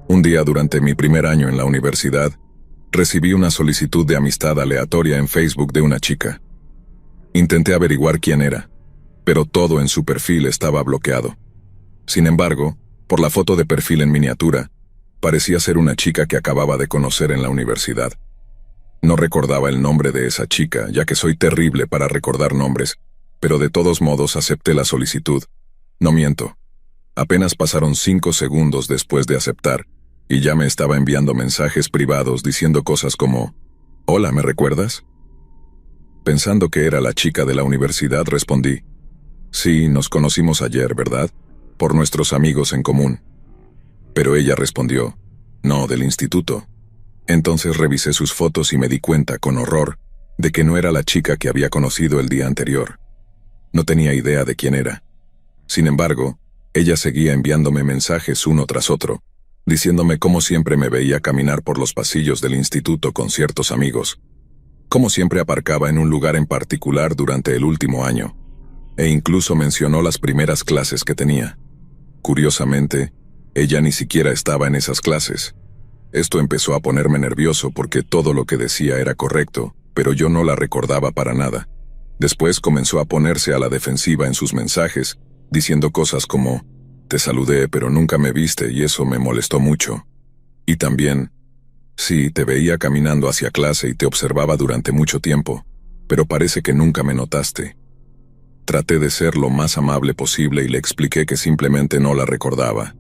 Un día durante mi primer año en la universidad, recibí una solicitud de amistad aleatoria en Facebook de una chica. Intenté averiguar quién era, pero todo en su perfil estaba bloqueado. Sin embargo, por la foto de perfil en miniatura, parecía ser una chica que acababa de conocer en la universidad. No recordaba el nombre de esa chica, ya que soy terrible para recordar nombres, pero de todos modos acepté la solicitud. No miento. Apenas pasaron 5 segundos después de aceptar, y ya me estaba enviando mensajes privados diciendo cosas como: «Hola, ¿me recuerdas?». Pensando que era la chica de la universidad, respondí: «Sí, nos conocimos ayer, ¿verdad? Por nuestros amigos en común». Pero ella respondió: «No, del instituto». Entonces revisé sus fotos y me di cuenta, con horror, de que no era la chica que había conocido el día anterior. No tenía idea de quién era. Sin embargo, ella seguía enviándome mensajes uno tras otro, diciéndome cómo siempre me veía caminar por los pasillos del instituto con ciertos amigos, cómo siempre aparcaba en un lugar en particular durante el último año, e incluso mencionó las primeras clases que tenía. Curiosamente, ella ni siquiera estaba en esas clases. Esto empezó a ponerme nervioso porque todo lo que decía era correcto, pero yo no la recordaba para nada. Después comenzó a ponerse a la defensiva en sus mensajes, diciendo cosas como: «Te saludé, pero nunca me viste y eso me molestó mucho». Y también: «Sí, te veía caminando hacia clase y te observaba durante mucho tiempo, pero parece que nunca me notaste». Traté de ser lo más amable posible y le expliqué que simplemente no la recordaba.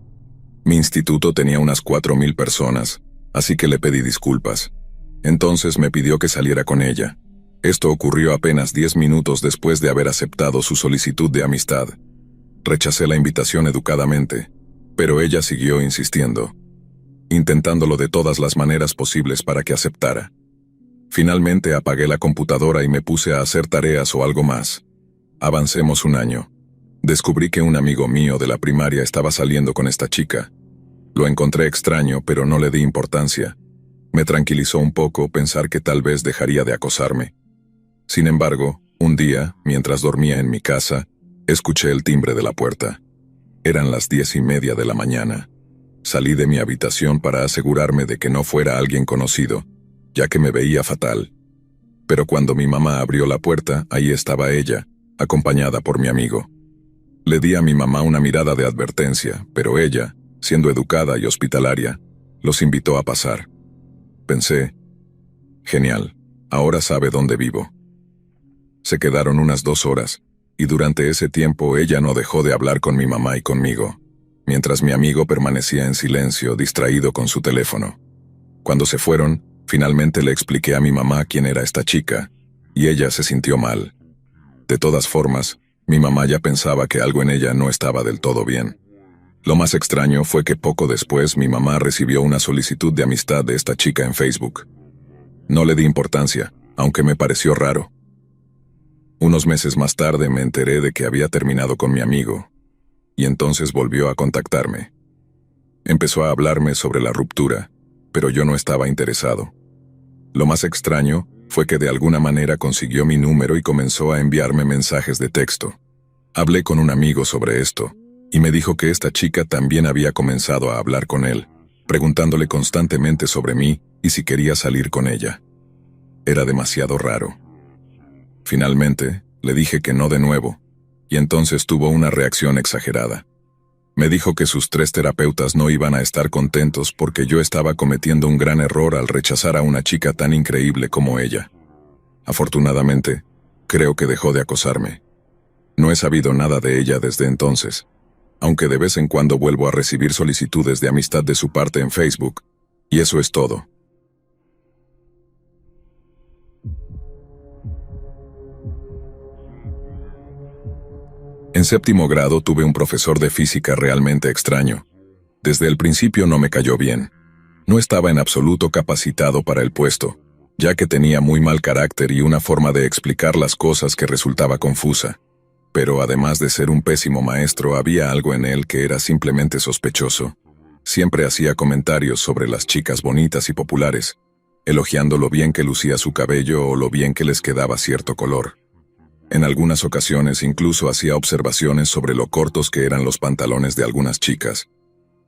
Mi instituto tenía unas 4,000 personas, así que le pedí disculpas. Entonces me pidió que saliera con ella. Esto ocurrió apenas 10 minutos después de haber aceptado su solicitud de amistad. Rechacé la invitación educadamente, pero ella siguió insistiendo, intentándolo de todas las maneras posibles para que aceptara. Finalmente apagué la computadora y me puse a hacer tareas o algo más. Avancemos un año. Descubrí que un amigo mío de la primaria estaba saliendo con esta chica. Lo encontré extraño, pero no le di importancia. Me tranquilizó un poco pensar que tal vez dejaría de acosarme. Sin embargo, un día, mientras dormía en mi casa, escuché el timbre de la puerta. Eran las 10:30 de la mañana. Salí de mi habitación para asegurarme de que no fuera alguien conocido, ya que me veía fatal. Pero cuando mi mamá abrió la puerta, ahí estaba ella, acompañada por mi amigo. Le di a mi mamá una mirada de advertencia, pero ella, siendo educada y hospitalaria, los invitó a pasar. Pensé: genial, ahora sabe dónde vivo. Se quedaron unas 2 horas, y durante ese tiempo ella no dejó de hablar con mi mamá y conmigo, mientras mi amigo permanecía en silencio, distraído con su teléfono. Cuando se fueron, finalmente le expliqué a mi mamá quién era esta chica, y ella se sintió mal. De todas formas, mi mamá ya pensaba que algo en ella no estaba del todo bien. Lo más extraño fue que poco después mi mamá recibió una solicitud de amistad de esta chica en Facebook. No le di importancia, aunque me pareció raro. Unos meses más tarde me enteré de que había terminado con mi amigo, y entonces volvió a contactarme. Empezó a hablarme sobre la ruptura, pero yo no estaba interesado. Lo más extraño fue que de alguna manera consiguió mi número y comenzó a enviarme mensajes de texto. Hablé con un amigo sobre esto, y me dijo que esta chica también había comenzado a hablar con él, preguntándole constantemente sobre mí y si quería salir con ella. Era demasiado raro. Finalmente, le dije que no de nuevo, y entonces tuvo una reacción exagerada. Me dijo que sus 3 terapeutas no iban a estar contentos porque yo estaba cometiendo un gran error al rechazar a una chica tan increíble como ella. Afortunadamente, creo que dejó de acosarme. No he sabido nada de ella desde entonces, aunque de vez en cuando vuelvo a recibir solicitudes de amistad de su parte en Facebook, y eso es todo. En 7º grado tuve un profesor de física realmente extraño. Desde el principio no me cayó bien. No estaba en absoluto capacitado para el puesto, ya que tenía muy mal carácter y una forma de explicar las cosas que resultaba confusa. Pero además de ser un pésimo maestro, había algo en él que era simplemente sospechoso. Siempre hacía comentarios sobre las chicas bonitas y populares, elogiando lo bien que lucía su cabello o lo bien que les quedaba cierto color. En algunas ocasiones incluso hacía observaciones sobre lo cortos que eran los pantalones de algunas chicas.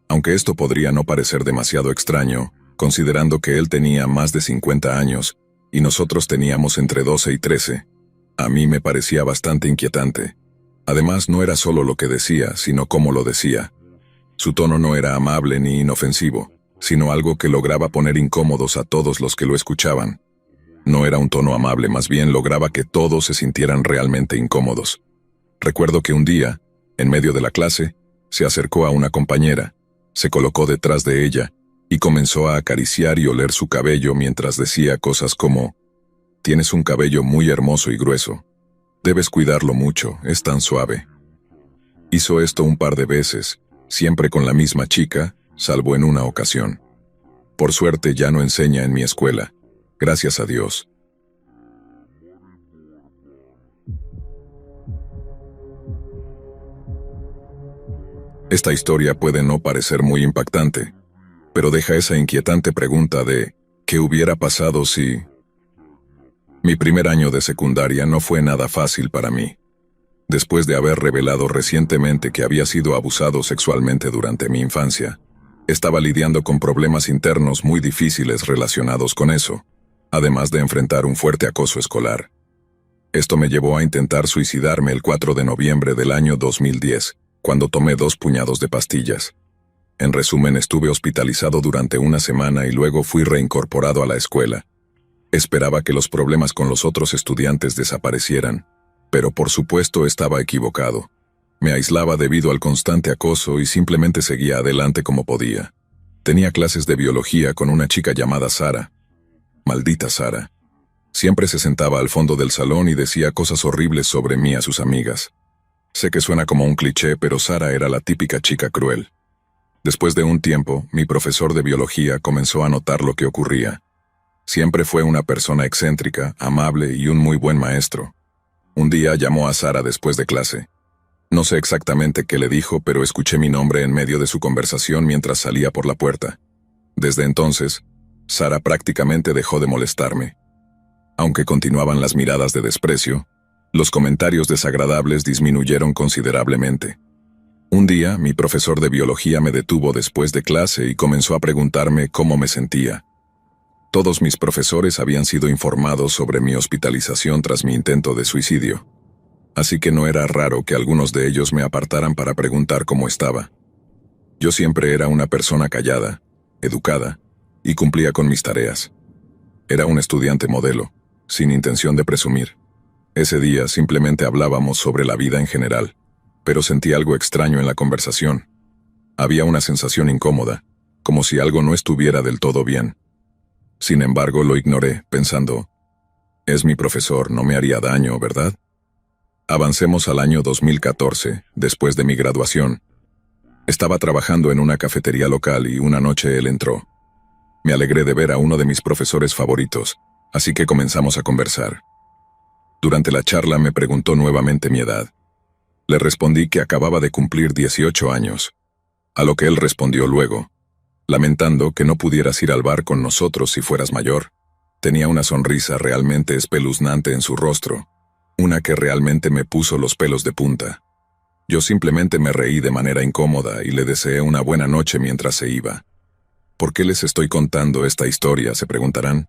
Aunque esto podría no parecer demasiado extraño, considerando que él tenía más de 50 años y nosotros teníamos entre 12 y 13, a mí me parecía bastante inquietante. Además, no era solo lo que decía, sino cómo lo decía. Su tono no era amable ni inofensivo, sino algo que lograba poner incómodos a todos los que lo escuchaban. No era un tono amable, más bien lograba que todos se sintieran realmente incómodos. Recuerdo que un día, en medio de la clase, se acercó a una compañera, se colocó detrás de ella y comenzó a acariciar y oler su cabello mientras decía cosas como: «Tienes un cabello muy hermoso y grueso. Debes cuidarlo mucho, es tan suave». Hizo esto un par de veces, siempre con la misma chica, salvo en una ocasión. Por suerte ya no enseña en mi escuela. Gracias a Dios. Esta historia puede no parecer muy impactante, pero deja esa inquietante pregunta de ¿qué hubiera pasado si...? Mi primer año de secundaria no fue nada fácil para mí. Después de haber revelado recientemente que había sido abusado sexualmente durante mi infancia, estaba lidiando con problemas internos muy difíciles relacionados con eso, además de enfrentar un fuerte acoso escolar. Esto me llevó a intentar suicidarme el 4 de noviembre del año 2010, cuando tomé 2 puñados de pastillas. En resumen, estuve hospitalizado durante una semana y luego fui reincorporado a la escuela. Esperaba que los problemas con los otros estudiantes desaparecieran, pero por supuesto estaba equivocado. Me aislaba debido al constante acoso y simplemente seguía adelante como podía. Tenía clases de biología con una chica llamada Sara. Maldita Sara. Siempre se sentaba al fondo del salón y decía cosas horribles sobre mí a sus amigas. Sé que suena como un cliché, pero Sara era la típica chica cruel. Después de un tiempo, mi profesor de biología comenzó a notar lo que ocurría. Siempre fue una persona excéntrica, amable y un muy buen maestro. Un día llamó a Sara después de clase. No sé exactamente qué le dijo, pero escuché mi nombre en medio de su conversación mientras salía por la puerta. Desde entonces, Sara prácticamente dejó de molestarme. Aunque continuaban las miradas de desprecio, los comentarios desagradables disminuyeron considerablemente. Un día, mi profesor de biología me detuvo después de clase y comenzó a preguntarme cómo me sentía. Todos mis profesores habían sido informados sobre mi hospitalización tras mi intento de suicidio, así que no era raro que algunos de ellos me apartaran para preguntar cómo estaba. Yo siempre era una persona callada, educada, y cumplía con mis tareas. Era un estudiante modelo, sin intención de presumir. Ese día simplemente hablábamos sobre la vida en general, pero sentí algo extraño en la conversación. Había una sensación incómoda, como si algo no estuviera del todo bien. Sin embargo, lo ignoré, pensando, es mi profesor, no me haría daño, ¿verdad? Avancemos al año 2014, después de mi graduación. Estaba trabajando en una cafetería local y una noche él entró. Me alegré de ver a uno de mis profesores favoritos, así que comenzamos a conversar. Durante la charla me preguntó nuevamente mi edad. Le respondí que acababa de cumplir 18 años, a lo que él respondió luego, lamentando que no pudieras ir al bar con nosotros si fueras mayor. Tenía una sonrisa realmente espeluznante en su rostro, una que realmente me puso los pelos de punta. Yo simplemente me reí de manera incómoda y le deseé una buena noche mientras se iba. ¿Por qué les estoy contando esta historia?, se preguntarán.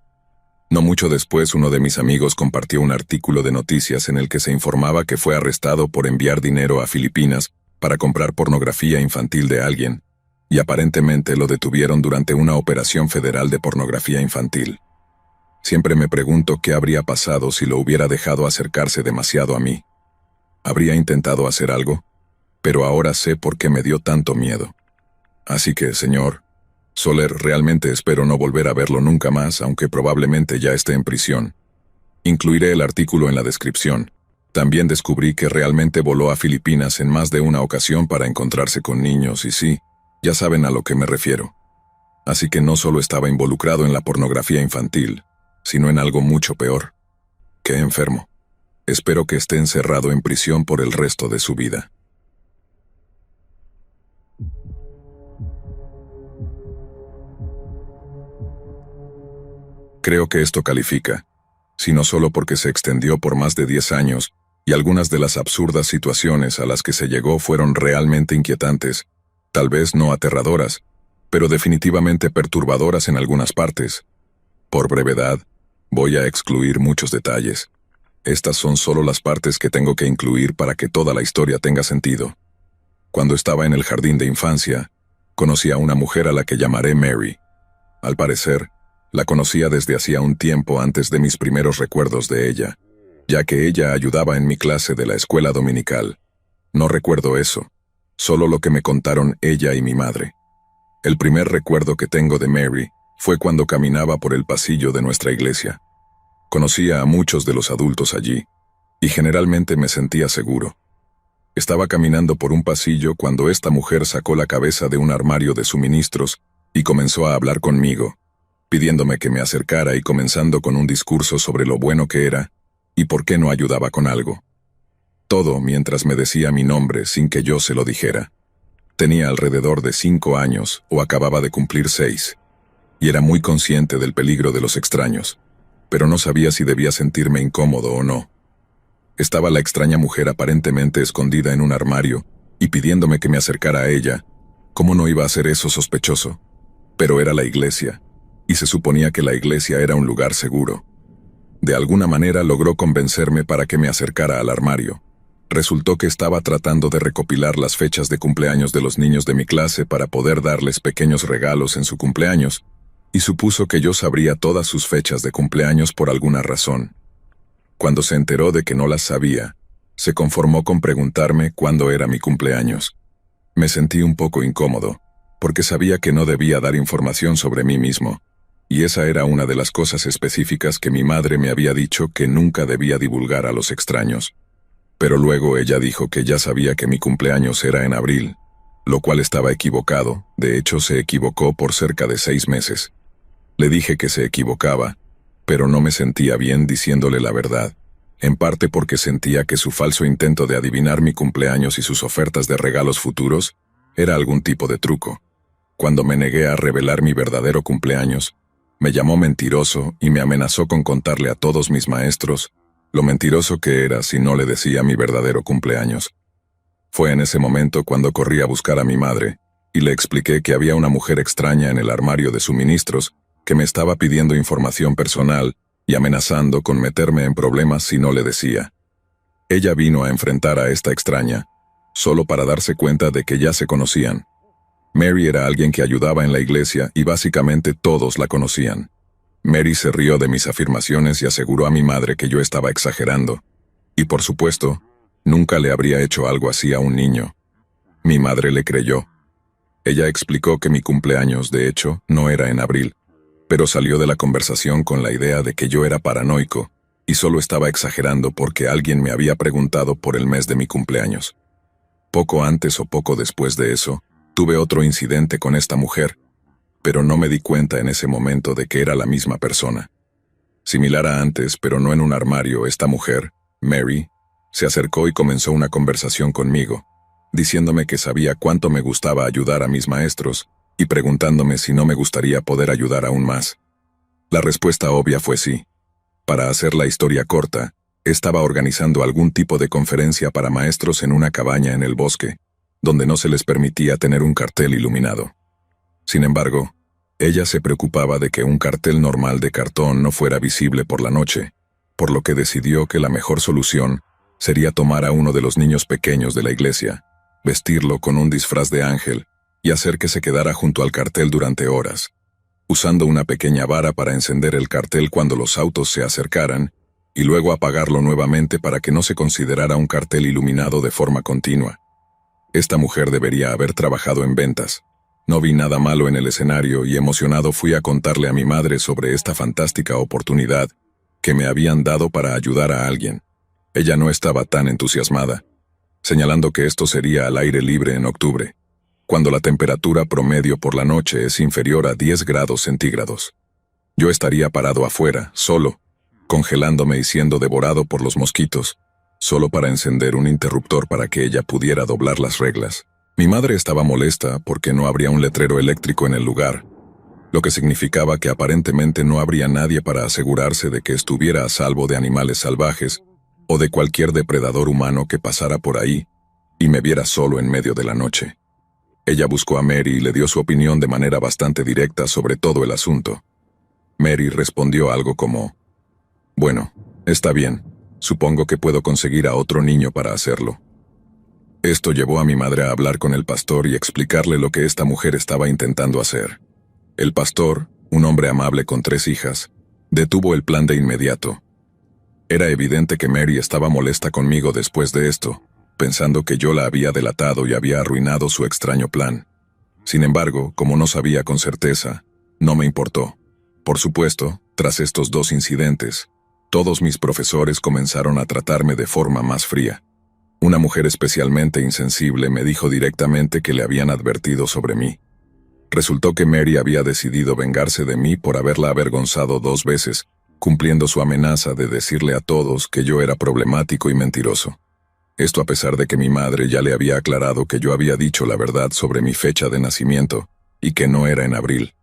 No mucho después, uno de mis amigos compartió un artículo de noticias en el que se informaba que fue arrestado por enviar dinero a Filipinas para comprar pornografía infantil de alguien, y aparentemente lo detuvieron durante una operación federal de pornografía infantil. Siempre me pregunto qué habría pasado si lo hubiera dejado acercarse demasiado a mí. ¿Habría intentado hacer algo? Pero ahora sé por qué me dio tanto miedo. Así que, señor Soler, realmente espero no volver a verlo nunca más, aunque probablemente ya esté en prisión. Incluiré el artículo en la descripción. También descubrí que realmente voló a Filipinas en más de una ocasión para encontrarse con niños y sí, ya saben a lo que me refiero. Así que no solo estaba involucrado en la pornografía infantil, sino en algo mucho peor. ¡Qué enfermo! Espero que esté encerrado en prisión por el resto de su vida. Creo que esto califica, si no solo porque se extendió por más de 10 años, y algunas de las absurdas situaciones a las que se llegó fueron realmente inquietantes, Tal vez no aterradoras, pero definitivamente perturbadoras en algunas partes. Por brevedad, voy a excluir muchos detalles. Estas son solo las partes que tengo que incluir para que toda la historia tenga sentido. Cuando estaba en el jardín de infancia, conocí a una mujer a la que llamaré Mary. Al parecer, la conocía desde hacía un tiempo antes de mis primeros recuerdos de ella, ya que ella ayudaba en mi clase de la escuela dominical. No recuerdo eso, solo lo que me contaron ella y mi madre. El primer recuerdo que tengo de Mary fue cuando caminaba por el pasillo de nuestra iglesia. Conocía a muchos de los adultos allí, y generalmente me sentía seguro. Estaba caminando por un pasillo cuando esta mujer sacó la cabeza de un armario de suministros y comenzó a hablar conmigo, pidiéndome que me acercara y comenzando con un discurso sobre lo bueno que era y por qué no ayudaba con algo. Todo mientras me decía mi nombre sin que yo se lo dijera. Tenía alrededor de 5 años o acababa de cumplir 6, y era muy consciente del peligro de los extraños, pero no sabía si debía sentirme incómodo o no. Estaba la extraña mujer aparentemente escondida en un armario y pidiéndome que me acercara a ella. ¿Cómo no iba a hacer eso sospechoso? Pero era la iglesia, y se suponía que la iglesia era un lugar seguro. De alguna manera logró convencerme para que me acercara al armario. Resultó que estaba tratando de recopilar las fechas de cumpleaños de los niños de mi clase para poder darles pequeños regalos en su cumpleaños, y supuso que yo sabría todas sus fechas de cumpleaños por alguna razón. Cuando se enteró de que no las sabía, se conformó con preguntarme cuándo era mi cumpleaños. Me sentí un poco incómodo, porque sabía que no debía dar información sobre mí mismo, y esa era una de las cosas específicas que mi madre me había dicho que nunca debía divulgar a los extraños. Pero luego ella dijo que ya sabía que mi cumpleaños era en abril, lo cual estaba equivocado, de hecho se equivocó por cerca de 6 meses. Le dije que se equivocaba, pero no me sentía bien diciéndole la verdad, en parte porque sentía que su falso intento de adivinar mi cumpleaños y sus ofertas de regalos futuros era algún tipo de truco. Cuando me negué a revelar mi verdadero cumpleaños, me llamó mentiroso y me amenazó con contarle a todos mis maestros lo mentiroso que era si no le decía mi verdadero cumpleaños. Fue en ese momento cuando corrí a buscar a mi madre, y le expliqué que había una mujer extraña en el armario de suministros que me estaba pidiendo información personal y amenazando con meterme en problemas si no le decía. Ella vino a enfrentar a esta extraña, solo para darse cuenta de que ya se conocían. Mary era alguien que ayudaba en la iglesia y básicamente todos la conocían. Mary se rió de mis afirmaciones y aseguró a mi madre que yo estaba exagerando. Y por supuesto, nunca le habría hecho algo así a un niño. Mi madre le creyó. Ella explicó que mi cumpleaños, de hecho, no era en abril, pero salió de la conversación con la idea de que yo era paranoico y solo estaba exagerando porque alguien me había preguntado por el mes de mi cumpleaños. Poco antes o poco después de eso, tuve otro incidente con esta mujer, pero no me di cuenta en ese momento de que era la misma persona. Similar a antes, pero no en un armario, esta mujer, Mary, se acercó y comenzó una conversación conmigo, diciéndome que sabía cuánto me gustaba ayudar a mis maestros y preguntándome si no me gustaría poder ayudar aún más. La respuesta obvia fue sí. Para hacer la historia corta, estaba organizando algún tipo de conferencia para maestros en una cabaña en el bosque, donde no se les permitía tener un cartel iluminado. Sin embargo, ella se preocupaba de que un cartel normal de cartón no fuera visible por la noche, por lo que decidió que la mejor solución sería tomar a uno de los niños pequeños de la iglesia, vestirlo con un disfraz de ángel y hacer que se quedara junto al cartel durante horas, usando una pequeña vara para encender el cartel cuando los autos se acercaran y luego apagarlo nuevamente para que no se considerara un cartel iluminado de forma continua. Esta mujer debería haber trabajado en ventas. No vi nada malo en el escenario y emocionado fui a contarle a mi madre sobre esta fantástica oportunidad que me habían dado para ayudar a alguien. Ella no estaba tan entusiasmada, señalando que esto sería al aire libre en octubre, cuando la temperatura promedio por la noche es inferior a 10 grados centígrados. Yo estaría parado afuera, solo, congelándome y siendo devorado por los mosquitos, solo para encender un interruptor para que ella pudiera doblar las reglas. Mi madre estaba molesta porque no habría un letrero eléctrico en el lugar, lo que significaba que aparentemente no habría nadie para asegurarse de que estuviera a salvo de animales salvajes o de cualquier depredador humano que pasara por ahí y me viera solo en medio de la noche. Ella buscó a Mary y le dio su opinión de manera bastante directa sobre todo el asunto. Mary respondió algo como: «Bueno, está bien, supongo que puedo conseguir a otro niño para hacerlo». Esto llevó a mi madre a hablar con el pastor y explicarle lo que esta mujer estaba intentando hacer. El pastor, un hombre amable con 3 hijas, detuvo el plan de inmediato. Era evidente que Mary estaba molesta conmigo después de esto, pensando que yo la había delatado y había arruinado su extraño plan. Sin embargo, como no sabía con certeza, no me importó. Por supuesto, tras estos 2 incidentes, todos mis profesores comenzaron a tratarme de forma más fría. Una mujer especialmente insensible me dijo directamente que le habían advertido sobre mí. Resultó que Mary había decidido vengarse de mí por haberla avergonzado 2 veces, cumpliendo su amenaza de decirle a todos que yo era problemático y mentiroso. Esto a pesar de que mi madre ya le había aclarado que yo había dicho la verdad sobre mi fecha de nacimiento, y que no era en abril.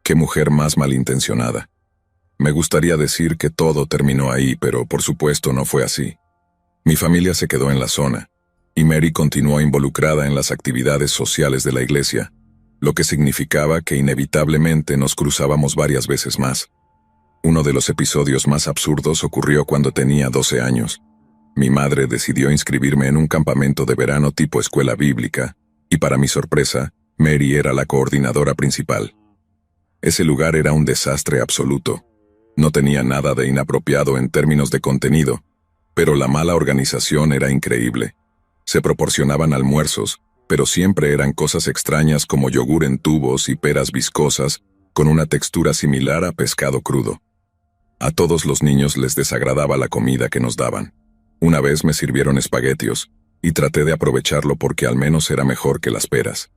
¡Qué mujer más malintencionada! Me gustaría decir que todo terminó ahí, pero por supuesto no fue así. Mi familia se quedó en la zona, y Mary continuó involucrada en las actividades sociales de la iglesia, lo que significaba que inevitablemente nos cruzábamos varias veces más. Uno de los episodios más absurdos ocurrió cuando tenía 12 años. Mi madre decidió inscribirme en un campamento de verano tipo escuela bíblica, y para mi sorpresa, Mary era la coordinadora principal. Ese lugar era un desastre absoluto. No tenía nada de inapropiado en términos de contenido, pero la mala organización era increíble. Se proporcionaban almuerzos, pero siempre eran cosas extrañas como yogur en tubos y peras viscosas, con una textura similar a pescado crudo. A todos los niños les desagradaba la comida que nos daban. Una vez me sirvieron espaguetios, y traté de aprovecharlo porque al menos era mejor que las peras.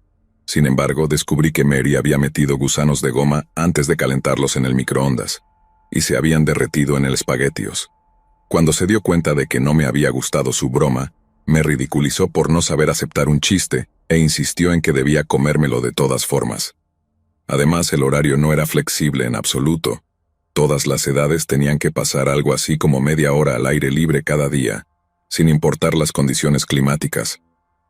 Sin embargo, descubrí que Mary había metido gusanos de goma antes de calentarlos en el microondas, y se habían derretido en el espaguetios. Cuando se dio cuenta de que no me había gustado su broma, me ridiculizó por no saber aceptar un chiste e insistió en que debía comérmelo de todas formas. Además, el horario no era flexible en absoluto. Todas las edades tenían que pasar algo así como media hora al aire libre cada día, sin importar las condiciones climáticas.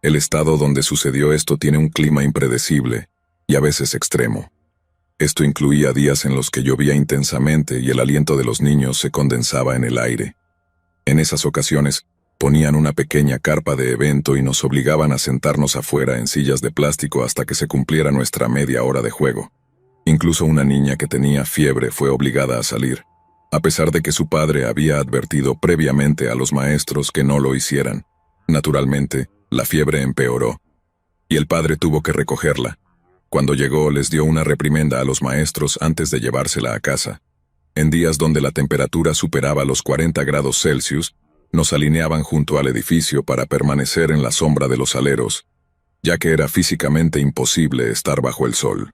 El estado donde sucedió esto tiene un clima impredecible y a veces extremo. Esto incluía días en los que llovía intensamente y el aliento de los niños se condensaba en el aire. En esas ocasiones, ponían una pequeña carpa de evento y nos obligaban a sentarnos afuera en sillas de plástico hasta que se cumpliera nuestra media hora de juego. Incluso una niña que tenía fiebre fue obligada a salir, a pesar de que su padre había advertido previamente a los maestros que no lo hicieran. Naturalmente, la fiebre empeoró, y el padre tuvo que recogerla. Cuando llegó, les dio una reprimenda a los maestros antes de llevársela a casa. En días donde la temperatura superaba los 40 grados Celsius, nos alineaban junto al edificio para permanecer en la sombra de los aleros, ya que era físicamente imposible estar bajo el sol.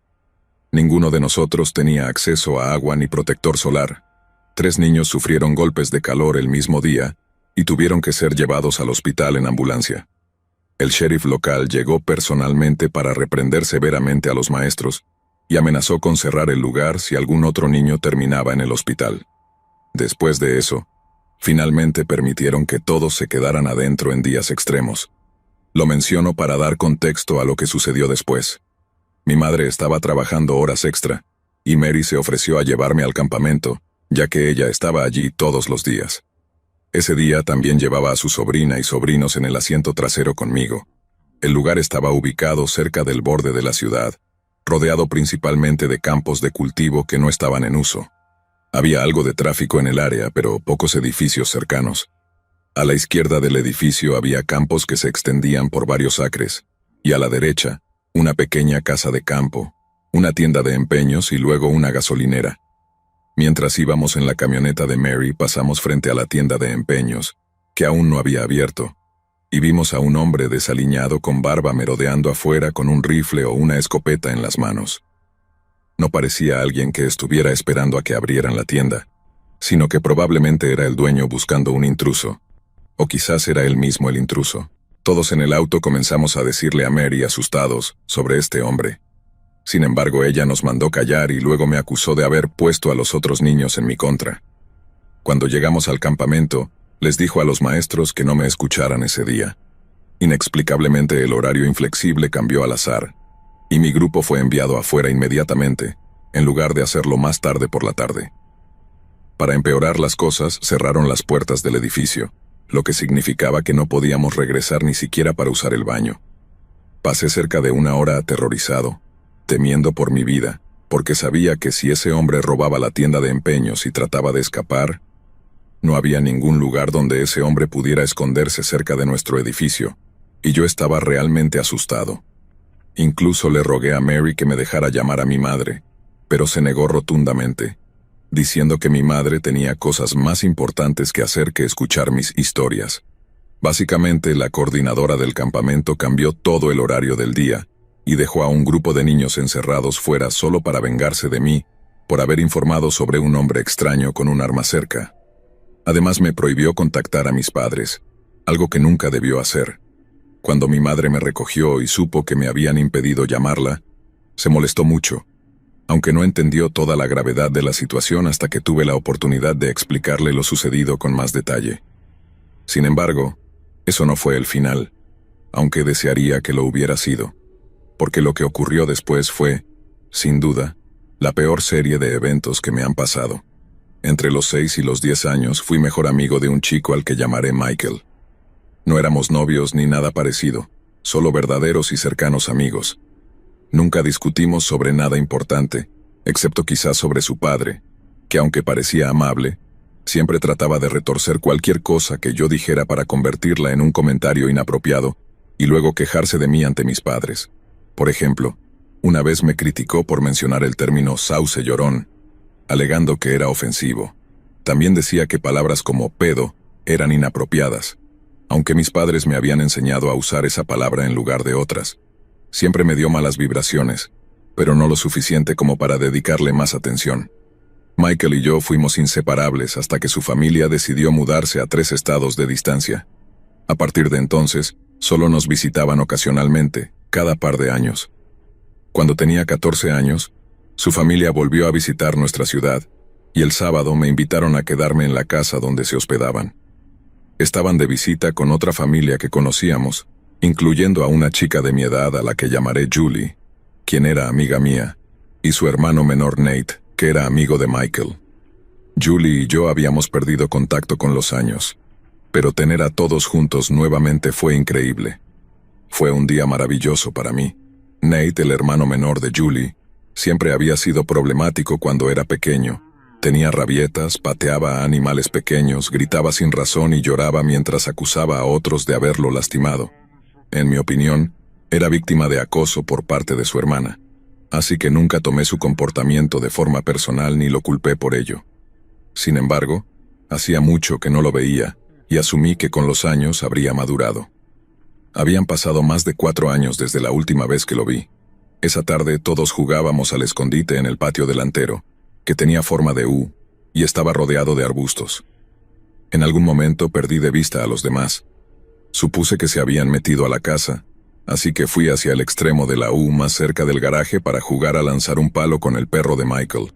Ninguno de nosotros tenía acceso a agua ni protector solar. 3 niños sufrieron golpes de calor el mismo día y tuvieron que ser llevados al hospital en ambulancia. El sheriff local llegó personalmente para reprender severamente a los maestros y amenazó con cerrar el lugar si algún otro niño terminaba en el hospital. Después de eso, finalmente permitieron que todos se quedaran adentro en días extremos. Lo menciono para dar contexto a lo que sucedió después. Mi madre estaba trabajando horas extra, y Mary se ofreció a llevarme al campamento, ya que ella estaba allí todos los días. Ese día también llevaba a su sobrina y sobrinos en el asiento trasero conmigo. El lugar estaba ubicado cerca del borde de la ciudad, rodeado principalmente de campos de cultivo que no estaban en uso. Había algo de tráfico en el área, pero pocos edificios cercanos. A la izquierda del edificio había campos que se extendían por varios acres, y a la derecha, una pequeña casa de campo, una tienda de empeños y luego una gasolinera. Mientras íbamos en la camioneta de Mary, pasamos frente a la tienda de empeños, que aún no había abierto, y vimos a un hombre desaliñado con barba merodeando afuera con un rifle o una escopeta en las manos. No parecía alguien que estuviera esperando a que abrieran la tienda, sino que probablemente era el dueño buscando un intruso. O quizás era él mismo el intruso. Todos en el auto comenzamos a decirle a Mary, asustados, sobre este hombre. Sin embargo, ella nos mandó callar y luego me acusó de haber puesto a los otros niños en mi contra. Cuando llegamos al campamento, les dijo a los maestros que no me escucharan ese día. Inexplicablemente el horario inflexible cambió al azar, y mi grupo fue enviado afuera inmediatamente, en lugar de hacerlo más tarde por la tarde. Para empeorar las cosas, cerraron las puertas del edificio, lo que significaba que no podíamos regresar ni siquiera para usar el baño. Pasé cerca de una hora aterrorizado, temiendo por mi vida, porque sabía que si ese hombre robaba la tienda de empeños y trataba de escapar, no había ningún lugar donde ese hombre pudiera esconderse cerca de nuestro edificio, y yo estaba realmente asustado. Incluso le rogué a Mary que me dejara llamar a mi madre, pero se negó rotundamente, diciendo que mi madre tenía cosas más importantes que hacer que escuchar mis historias. Básicamente, la coordinadora del campamento cambió todo el horario del día y dejó a un grupo de niños encerrados fuera solo para vengarse de mí por haber informado sobre un hombre extraño con un arma cerca. Además, me prohibió contactar a mis padres, algo que nunca debió hacer. Cuando mi madre me recogió y supo que me habían impedido llamarla, se molestó mucho, aunque no entendió toda la gravedad de la situación hasta que tuve la oportunidad de explicarle lo sucedido con más detalle. Sin embargo, eso no fue el final, aunque desearía que lo hubiera sido, porque lo que ocurrió después fue, sin duda, la peor serie de eventos que me han pasado. Entre los 6 y los 10 años fui mejor amigo de un chico al que llamaré Michael. No éramos novios ni nada parecido, solo verdaderos y cercanos amigos. Nunca discutimos sobre nada importante, excepto quizás sobre su padre, que aunque parecía amable, siempre trataba de retorcer cualquier cosa que yo dijera para convertirla en un comentario inapropiado y luego quejarse de mí ante mis padres. Por ejemplo, una vez me criticó por mencionar el término sauce llorón, alegando que era ofensivo. También decía que palabras como pedo eran inapropiadas, aunque mis padres me habían enseñado a usar esa palabra en lugar de otras. Siempre me dio malas vibraciones, pero no lo suficiente como para dedicarle más atención. Michael y yo fuimos inseparables hasta que su familia decidió mudarse a 3 estados de distancia. A partir de entonces, solo nos visitaban ocasionalmente, cada par de años. Cuando tenía 14 años, su familia volvió a visitar nuestra ciudad, y el sábado me invitaron a quedarme en la casa donde se hospedaban. Estaban de visita con otra familia que conocíamos, incluyendo a una chica de mi edad a la que llamaré Julie, quien era amiga mía, y su hermano menor Nate, que era amigo de Michael. Julie y yo habíamos perdido contacto con los años, pero tener a todos juntos nuevamente fue increíble. Fue un día maravilloso para mí. Nate, el hermano menor de Julie, siempre había sido problemático cuando era pequeño. Tenía rabietas, pateaba a animales pequeños, gritaba sin razón y lloraba mientras acusaba a otros de haberlo lastimado. En mi opinión, era víctima de acoso por parte de su hermana, así que nunca tomé su comportamiento de forma personal ni lo culpé por ello. Sin embargo, hacía mucho que no lo veía, y asumí que con los años habría madurado. Habían pasado más de 4 años desde la última vez que lo vi. Esa tarde todos jugábamos al escondite en el patio delantero, que tenía forma de U, y estaba rodeado de arbustos. En algún momento perdí de vista a los demás. Supuse que se habían metido a la casa, así que fui hacia el extremo de la U más cerca del garaje para jugar a lanzar un palo con el perro de Michael.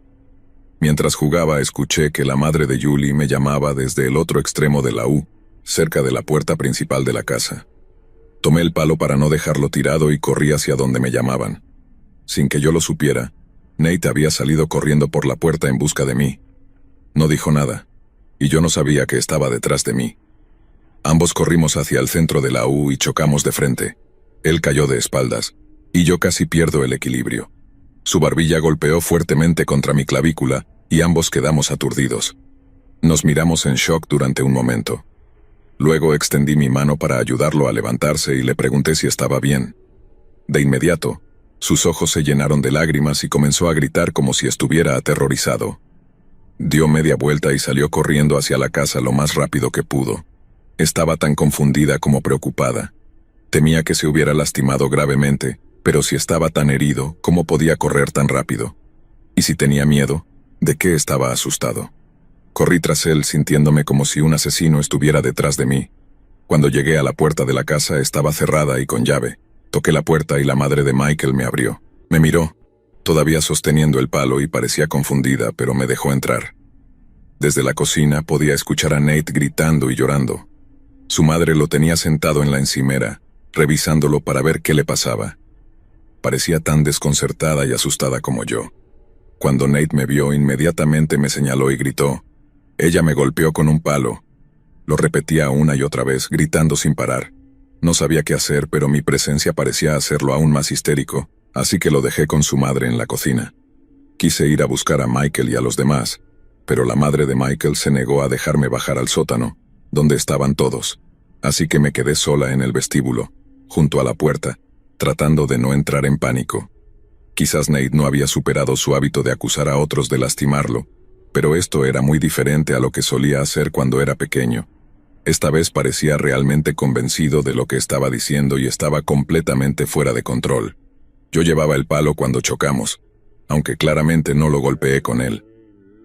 Mientras jugaba escuché que la madre de Julie me llamaba desde el otro extremo de la U, cerca de la puerta principal de la casa. Tomé el palo para no dejarlo tirado y corrí hacia donde me llamaban. Sin que yo lo supiera, Nate había salido corriendo por la puerta en busca de mí. No dijo nada, y yo no sabía que estaba detrás de mí. Ambos corrimos hacia el centro de la U y chocamos de frente. Él cayó de espaldas, y yo casi pierdo el equilibrio. Su barbilla golpeó fuertemente contra mi clavícula, y ambos quedamos aturdidos. Nos miramos en shock durante un momento. Luego extendí mi mano para ayudarlo a levantarse y le pregunté si estaba bien. De inmediato, sus ojos se llenaron de lágrimas y comenzó a gritar como si estuviera aterrorizado. Dio media vuelta y salió corriendo hacia la casa lo más rápido que pudo. Estaba tan confundida como preocupada. Temía que se hubiera lastimado gravemente, pero si estaba tan herido, ¿cómo podía correr tan rápido? Y si tenía miedo, ¿de qué estaba asustado? Corrí tras él sintiéndome como si un asesino estuviera detrás de mí. Cuando llegué a la puerta de la casa estaba cerrada y con llave. Toqué la puerta y la madre de Michael me abrió. Me miró, todavía sosteniendo el palo y parecía confundida, pero me dejó entrar. Desde la cocina podía escuchar a Nate gritando y llorando. Su madre lo tenía sentado en la encimera, revisándolo para ver qué le pasaba. Parecía tan desconcertada y asustada como yo. Cuando Nate me vio, inmediatamente me señaló y gritó. Ella me golpeó con un palo. Lo repetía una y otra vez, gritando sin parar. No sabía qué hacer, pero mi presencia parecía hacerlo aún más histérico, así que lo dejé con su madre en la cocina. Quise ir a buscar a Michael y a los demás, pero la madre de Michael se negó a dejarme bajar al sótano, donde estaban todos, así que me quedé sola en el vestíbulo, junto a la puerta, tratando de no entrar en pánico. Quizás Nate no había superado su hábito de acusar a otros de lastimarlo, pero esto era muy diferente a lo que solía hacer cuando era pequeño. Esta vez parecía realmente convencido de lo que estaba diciendo y estaba completamente fuera de control. Yo llevaba el palo cuando chocamos, aunque claramente no lo golpeé con él.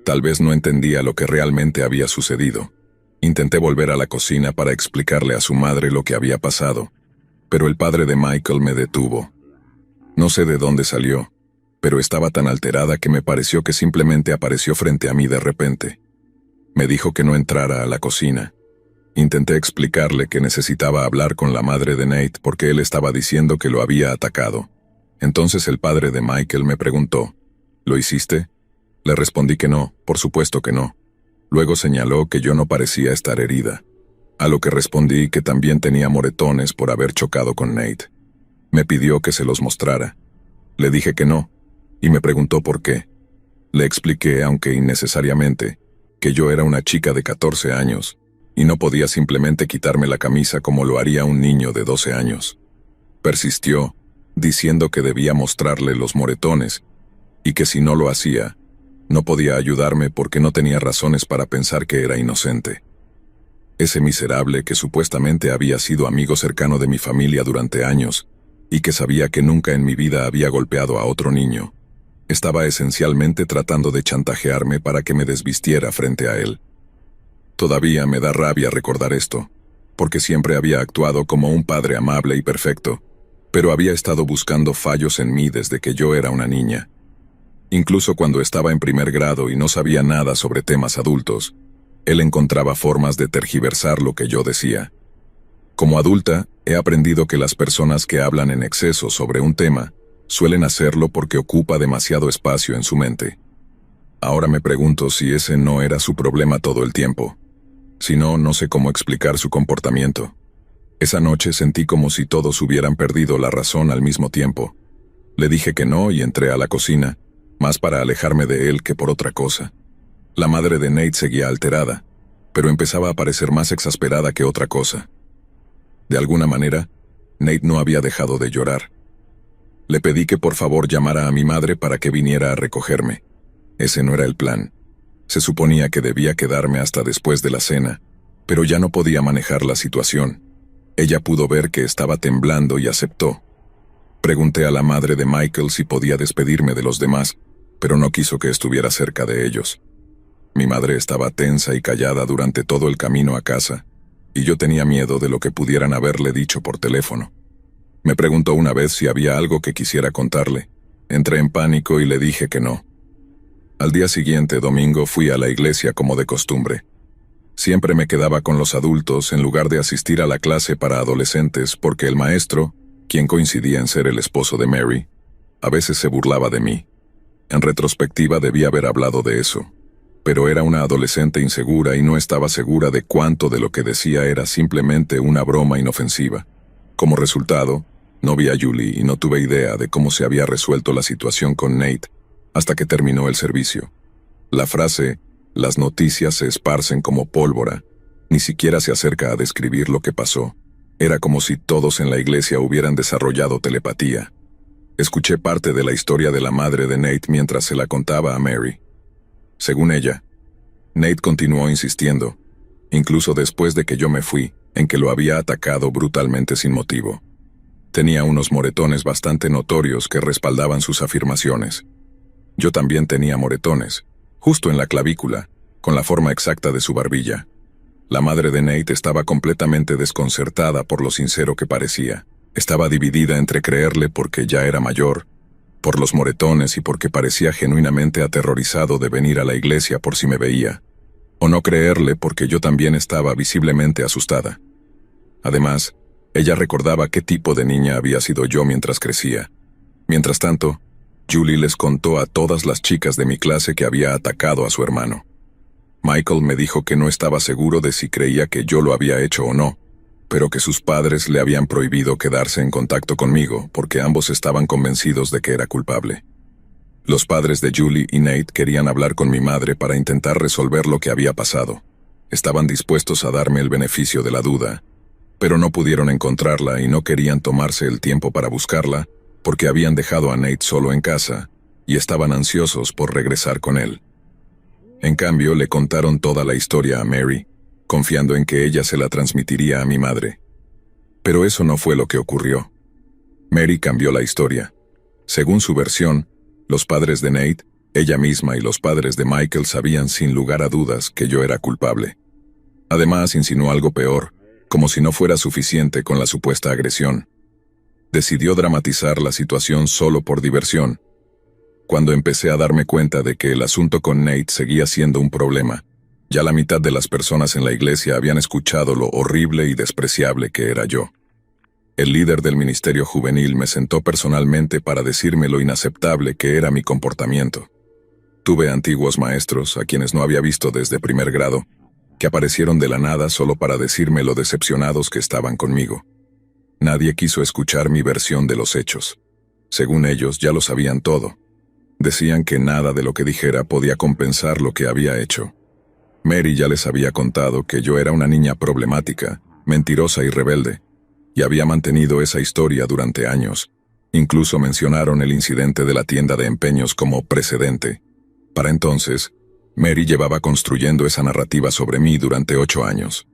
Tal vez no entendía lo que realmente había sucedido. Intenté volver a la cocina para explicarle a su madre lo que había pasado, pero el padre de Michael me detuvo. No sé de dónde salió, pero estaba tan alterada que me pareció que simplemente apareció frente a mí de repente. Me dijo que no entrara a la cocina. Intenté explicarle que necesitaba hablar con la madre de Nate porque él estaba diciendo que lo había atacado. Entonces el padre de Michael me preguntó, ¿lo hiciste? Le respondí que no, por supuesto que no. Luego señaló que yo no parecía estar herida, a lo que respondí que también tenía moretones por haber chocado con Nate. Me pidió que se los mostrara. Le dije que no, y me preguntó por qué. Le expliqué, aunque innecesariamente, que yo era una chica de 14 años, y no podía simplemente quitarme la camisa como lo haría un niño de 12 años. Persistió, diciendo que debía mostrarle los moretones, y que si no lo hacía, no podía ayudarme porque no tenía razones para pensar que era inocente. Ese miserable que supuestamente había sido amigo cercano de mi familia durante años, y que sabía que nunca en mi vida había golpeado a otro niño, estaba esencialmente tratando de chantajearme para que me desvistiera frente a él. Todavía me da rabia recordar esto, porque siempre había actuado como un padre amable y perfecto, pero había estado buscando fallos en mí desde que yo era una niña. Incluso cuando estaba en primer grado y no sabía nada sobre temas adultos, él encontraba formas de tergiversar lo que yo decía. Como adulta, he aprendido que las personas que hablan en exceso sobre un tema suelen hacerlo porque ocupa demasiado espacio en su mente. Ahora me pregunto si ese no era su problema todo el tiempo. Si no, no sé cómo explicar su comportamiento. Esa noche sentí como si todos hubieran perdido la razón al mismo tiempo. Le dije que no y entré a la cocina, más para alejarme de él que por otra cosa. La madre de Nate seguía alterada, pero empezaba a parecer más exasperada que otra cosa. De alguna manera, Nate no había dejado de llorar. Le pedí que por favor llamara a mi madre para que viniera a recogerme. Ese no era el plan. Se suponía que debía quedarme hasta después de la cena, pero ya no podía manejar la situación. Ella pudo ver que estaba temblando y aceptó. Pregunté a la madre de Michael si podía despedirme de los demás, pero no quiso que estuviera cerca de ellos. Mi madre estaba tensa y callada durante todo el camino a casa, y yo tenía miedo de lo que pudieran haberle dicho por teléfono. Me preguntó una vez si había algo que quisiera contarle. Entré en pánico y le dije que no. Al día siguiente, domingo, fui a la iglesia como de costumbre. Siempre me quedaba con los adultos en lugar de asistir a la clase para adolescentes porque el maestro, quien coincidía en ser el esposo de Mary, a veces se burlaba de mí. En retrospectiva debía haber hablado de eso, pero era una adolescente insegura y no estaba segura de cuánto de lo que decía era simplemente una broma inofensiva. Como resultado, no vi a Julie y no tuve idea de cómo se había resuelto la situación con Nate hasta que terminó el servicio. La frase, "las noticias se esparcen como pólvora", ni siquiera se acerca a describir lo que pasó. Era como si todos en la iglesia hubieran desarrollado telepatía. Escuché parte de la historia de la madre de Nate mientras se la contaba a Mary. Según ella, Nate continuó insistiendo, incluso después de que yo me fui, en que lo había atacado brutalmente sin motivo. Tenía unos moretones bastante notorios que respaldaban sus afirmaciones. Yo también tenía moretones, justo en la clavícula, con la forma exacta de su barbilla. La madre de Nate estaba completamente desconcertada por lo sincero que parecía. Estaba dividida entre creerle porque ya era mayor, por los moretones y porque parecía genuinamente aterrorizado de venir a la iglesia por si me veía, o no creerle porque yo también estaba visiblemente asustada. Además, Ella recordaba qué tipo de niña había sido yo mientras crecía. Mientras tanto, Julie les contó a todas las chicas de mi clase que había atacado a su hermano. Michael me dijo que no estaba seguro de si creía que yo lo había hecho o no, pero que sus padres le habían prohibido quedarse en contacto conmigo porque ambos estaban convencidos de que era culpable. Los padres de Julie y Nate querían hablar con mi madre para intentar resolver lo que había pasado. Estaban dispuestos a darme el beneficio de la duda, pero no pudieron encontrarla y no querían tomarse el tiempo para buscarla porque habían dejado a Nate solo en casa y estaban ansiosos por regresar con él. En cambio, le contaron toda la historia a Mary, confiando en que ella se la transmitiría a mi madre. Pero eso no fue lo que ocurrió. Mary cambió la historia. Según su versión, los padres de Nate, ella misma y los padres de Michael sabían sin lugar a dudas que yo era culpable. Además, insinuó algo peor, como si no fuera suficiente con la supuesta agresión. Decidió dramatizar la situación solo por diversión. Cuando empecé a darme cuenta de que el asunto con Nate seguía siendo un problema, ya la mitad de las personas en la iglesia habían escuchado lo horrible y despreciable que era yo. El líder del ministerio juvenil me sentó personalmente para decirme lo inaceptable que era mi comportamiento. Tuve antiguos maestros, a quienes no había visto desde primer grado, que aparecieron de la nada solo para decirme lo decepcionados que estaban conmigo. Nadie quiso escuchar mi versión de los hechos. Según ellos, ya lo sabían todo. Decían que nada de lo que dijera podía compensar lo que había hecho. Mary ya les había contado que yo era una niña problemática, mentirosa y rebelde, y había mantenido esa historia durante años. Incluso mencionaron el incidente de la tienda de empeños como precedente. Para entonces, Mary llevaba construyendo esa narrativa sobre mí durante 8 años.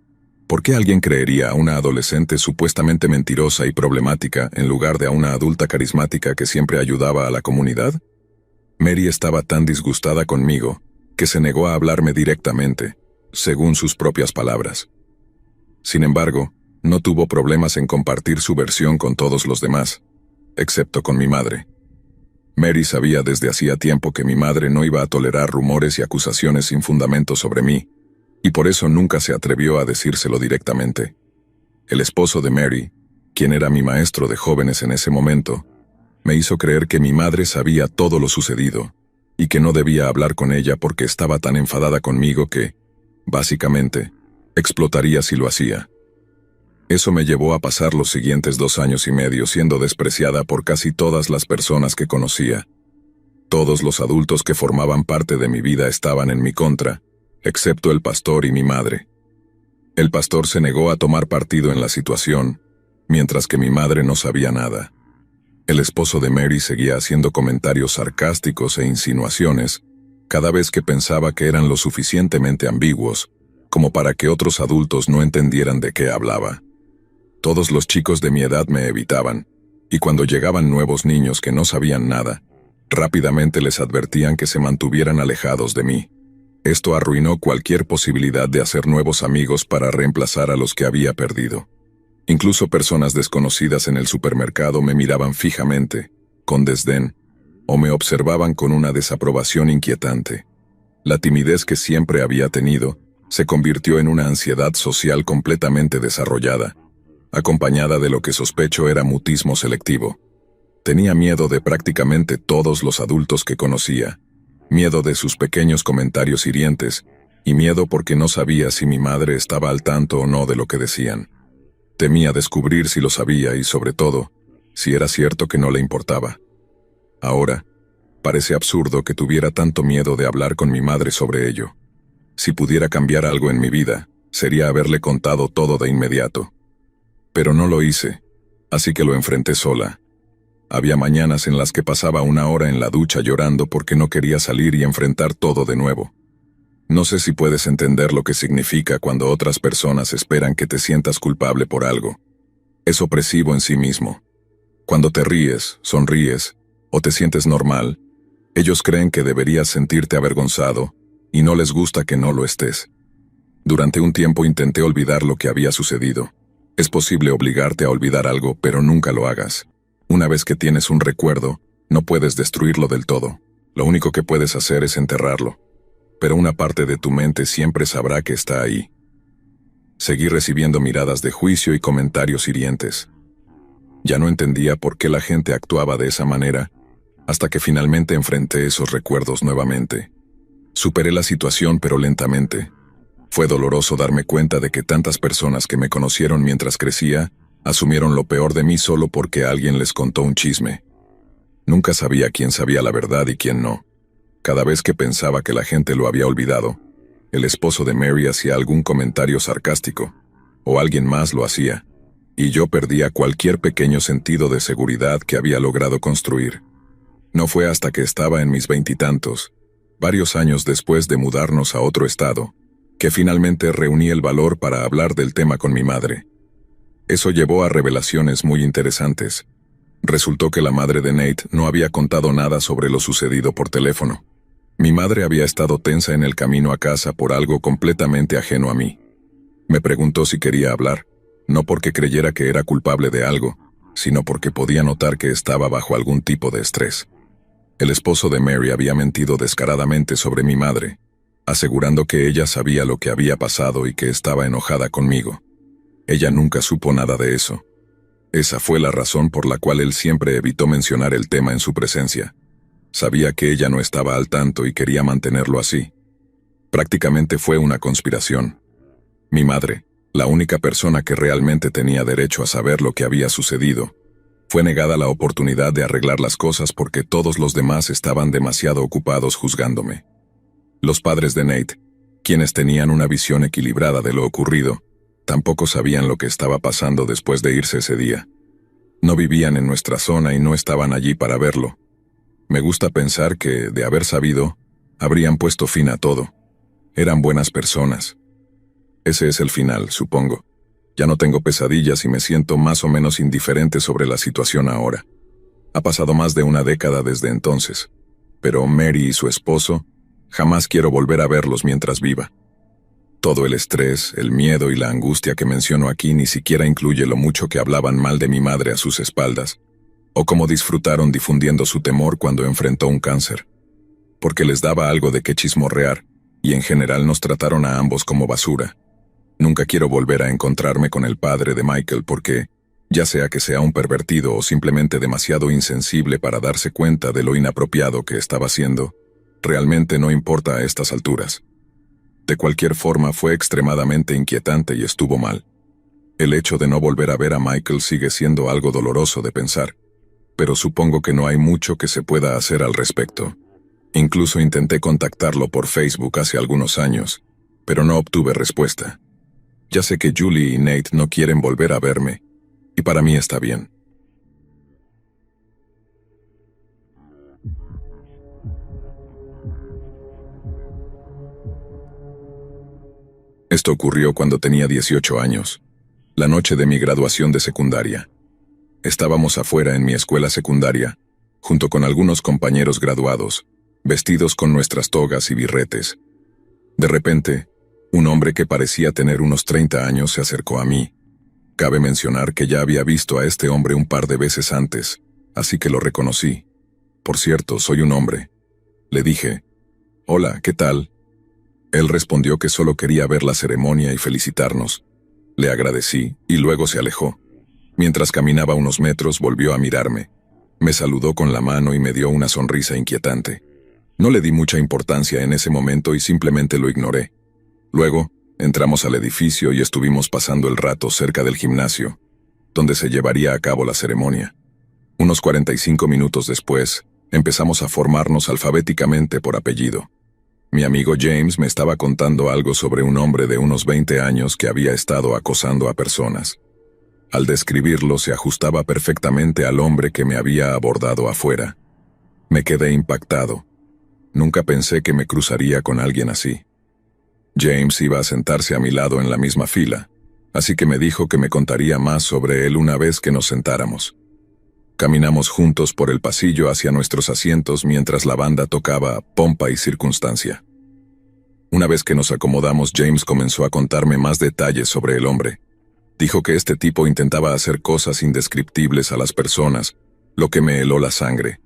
¿Por qué alguien creería a una adolescente supuestamente mentirosa y problemática en lugar de a una adulta carismática que siempre ayudaba a la comunidad? Mary estaba tan disgustada conmigo que se negó a hablarme directamente, según sus propias palabras. Sin embargo, no tuvo problemas en compartir su versión con todos los demás, excepto con mi madre. Mary sabía desde hacía tiempo que mi madre no iba a tolerar rumores y acusaciones sin fundamento sobre mí, y por eso nunca se atrevió a decírselo directamente. El esposo de Mary, quien era mi maestro de jóvenes en ese momento, me hizo creer que mi madre sabía todo lo sucedido, y que no debía hablar con ella porque estaba tan enfadada conmigo que, básicamente, explotaría si lo hacía. Eso me llevó a pasar los siguientes 2 años y medio siendo despreciada por casi todas las personas que conocía. Todos los adultos que formaban parte de mi vida estaban en mi contra, excepto el pastor y mi madre. El pastor se negó a tomar partido en la situación, mientras que mi madre no sabía nada. El esposo de Mary seguía haciendo comentarios sarcásticos e insinuaciones cada vez que pensaba que eran lo suficientemente ambiguos como para que otros adultos no entendieran de qué hablaba. Todos los chicos de mi edad me evitaban, y cuando llegaban nuevos niños que no sabían nada, rápidamente les advertían que se mantuvieran alejados de mí. Esto arruinó cualquier posibilidad de hacer nuevos amigos para reemplazar a los que había perdido. Incluso personas desconocidas en el supermercado me miraban fijamente, con desdén, o me observaban con una desaprobación inquietante. La timidez que siempre había tenido se convirtió en una ansiedad social completamente desarrollada, acompañada de lo que sospecho era mutismo selectivo. Tenía miedo de prácticamente todos los adultos que conocía, miedo de sus pequeños comentarios hirientes, y miedo porque no sabía si mi madre estaba al tanto o no de lo que decían. Temía descubrir si lo sabía y, sobre todo, si era cierto que no le importaba. Ahora, parece absurdo que tuviera tanto miedo de hablar con mi madre sobre ello. Si pudiera cambiar algo en mi vida, sería haberle contado todo de inmediato. Pero no lo hice, así que lo enfrenté sola. Había mañanas en las que pasaba 1 hora en la ducha llorando porque no quería salir y enfrentar todo de nuevo. No sé si puedes entender lo que significa cuando otras personas esperan que te sientas culpable por algo. Es opresivo en sí mismo. Cuando te ríes, sonríes, o te sientes normal, ellos creen que deberías sentirte avergonzado, y no les gusta que no lo estés. Durante un tiempo intenté olvidar lo que había sucedido. Es posible obligarte a olvidar algo, pero nunca lo hagas. Una vez que tienes un recuerdo, no puedes destruirlo del todo. Lo único que puedes hacer es enterrarlo. Pero una parte de tu mente siempre sabrá que está ahí. Seguí recibiendo miradas de juicio y comentarios hirientes. Ya no entendía por qué la gente actuaba de esa manera, hasta que finalmente enfrenté esos recuerdos nuevamente. Superé la situación, pero lentamente. Fue doloroso darme cuenta de que tantas personas que me conocieron mientras crecía, asumieron lo peor de mí solo porque alguien les contó un chisme. Nunca sabía quién sabía la verdad y quién no. Cada vez que pensaba que la gente lo había olvidado, el esposo de Mary hacía algún comentario sarcástico, o alguien más lo hacía, y yo perdía cualquier pequeño sentido de seguridad que había logrado construir. No fue hasta que estaba en mis veintitantos, varios años después de mudarnos a otro estado, que finalmente reuní el valor para hablar del tema con mi madre. Eso llevó a revelaciones muy interesantes. Resultó que la madre de Nate no había contado nada sobre lo sucedido por teléfono. Mi madre había estado tensa en el camino a casa por algo completamente ajeno a mí. Me preguntó si quería hablar, no porque creyera que era culpable de algo, sino porque podía notar que estaba bajo algún tipo de estrés. El esposo de Mary había mentido descaradamente sobre mi madre, asegurando que ella sabía lo que había pasado y que estaba enojada conmigo. Ella nunca supo nada de eso. Esa fue la razón por la cual él siempre evitó mencionar el tema en su presencia. Sabía que ella no estaba al tanto y quería mantenerlo así. Prácticamente fue una conspiración. Mi madre, la única persona que realmente tenía derecho a saber lo que había sucedido, fue negada la oportunidad de arreglar las cosas porque todos los demás estaban demasiado ocupados juzgándome. Los padres de Nate, quienes tenían una visión equilibrada de lo ocurrido, tampoco sabían lo que estaba pasando después de irse ese día. No vivían en nuestra zona y no estaban allí para verlo. Me gusta pensar que, de haber sabido, habrían puesto fin a todo. Eran buenas personas. Ese es el final, supongo. Ya no tengo pesadillas y me siento más o menos indiferente sobre la situación ahora. Ha pasado más de una década desde entonces. Pero Mary y su esposo, jamás quiero volver a verlos mientras viva. Todo el estrés, el miedo y la angustia que menciono aquí ni siquiera incluye lo mucho que hablaban mal de mi madre a sus espaldas, o cómo disfrutaron difundiendo su temor cuando enfrentó un cáncer. Porque les daba algo de qué chismorrear, y en general nos trataron a ambos como basura. Nunca quiero volver a encontrarme con el padre de Michael porque, ya sea que sea un pervertido o simplemente demasiado insensible para darse cuenta de lo inapropiado que estaba haciendo, realmente no importa a estas alturas. De cualquier forma fue extremadamente inquietante y estuvo mal. El hecho de no volver a ver a Michael sigue siendo algo doloroso de pensar, pero supongo que no hay mucho que se pueda hacer al respecto. Incluso intenté contactarlo por Facebook hace algunos años, pero no obtuve respuesta. Ya sé que Julie y Nate no quieren volver a verme, y para mí está bien. Esto ocurrió cuando tenía 18 años, la noche de mi graduación de secundaria. Estábamos afuera en mi escuela secundaria, junto con algunos compañeros graduados, vestidos con nuestras togas y birretes. De repente, un hombre que parecía tener unos 30 años se acercó a mí. Cabe mencionar que ya había visto a este hombre un par de veces antes, así que lo reconocí. Por cierto, soy un hombre. Le dije, «Hola, ¿qué tal?» Él respondió que solo quería ver la ceremonia y felicitarnos. Le agradecí, y luego se alejó. Mientras caminaba unos metros, volvió a mirarme. Me saludó con la mano y me dio una sonrisa inquietante. No le di mucha importancia en ese momento y simplemente lo ignoré. Luego, entramos al edificio y estuvimos pasando el rato cerca del gimnasio, donde se llevaría a cabo la ceremonia. Unos 45 minutos después, empezamos a formarnos alfabéticamente por apellido. Mi amigo James me estaba contando algo sobre un hombre de unos 20 años que había estado acosando a personas. Al describirlo se ajustaba perfectamente al hombre que me había abordado afuera. Me quedé impactado. Nunca pensé que me cruzaría con alguien así. James iba a sentarse a mi lado en la misma fila, así que me dijo que me contaría más sobre él una vez que nos sentáramos. Caminamos juntos por el pasillo hacia nuestros asientos mientras la banda tocaba Pompa y Circunstancia. Una vez que nos acomodamos, James comenzó a contarme más detalles sobre el hombre. Dijo que este tipo intentaba hacer cosas indescriptibles a las personas, lo que me heló la sangre.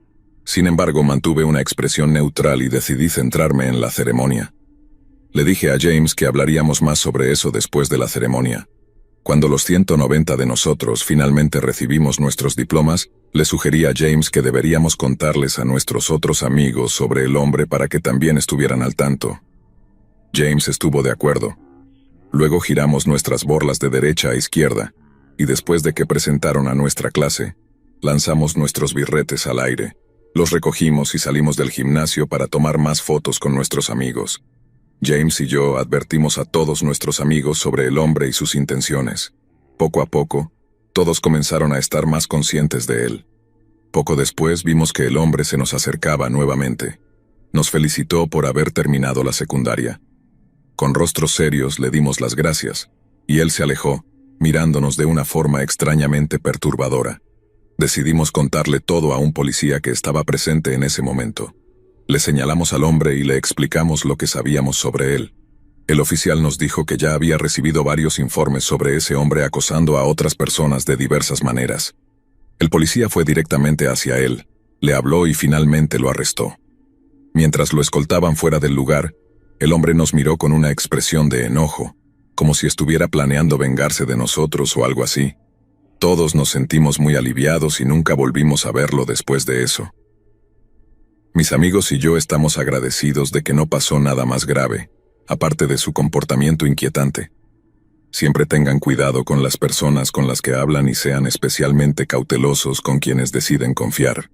Sin embargo, mantuve una expresión neutral y decidí centrarme en la ceremonia. Le dije a James que hablaríamos más sobre eso después de la ceremonia. Cuando los 190 de nosotros finalmente recibimos nuestros diplomas, le sugerí a James que deberíamos contarles a nuestros otros amigos sobre el hombre para que también estuvieran al tanto. James estuvo de acuerdo. Luego giramos nuestras borlas de derecha a izquierda, y después de que presentaron a nuestra clase, lanzamos nuestros birretes al aire, los recogimos y salimos del gimnasio para tomar más fotos con nuestros amigos. James y yo advertimos a todos nuestros amigos sobre el hombre y sus intenciones. Poco a poco, todos comenzaron a estar más conscientes de él. Poco después vimos que el hombre se nos acercaba nuevamente. Nos felicitó por haber terminado la secundaria. Con rostros serios le dimos las gracias, y él se alejó, mirándonos de una forma extrañamente perturbadora. Decidimos contarle todo a un policía que estaba presente en ese momento. Le señalamos al hombre y le explicamos lo que sabíamos sobre él. El oficial nos dijo que ya había recibido varios informes sobre ese hombre acosando a otras personas de diversas maneras. El policía fue directamente hacia él, le habló y finalmente lo arrestó. Mientras lo escoltaban fuera del lugar, el hombre nos miró con una expresión de enojo, como si estuviera planeando vengarse de nosotros o algo así. Todos nos sentimos muy aliviados y nunca volvimos a verlo después de eso. Mis amigos y yo estamos agradecidos de que no pasó nada más grave, aparte de su comportamiento inquietante. Siempre tengan cuidado con las personas con las que hablan y sean especialmente cautelosos con quienes deciden confiar.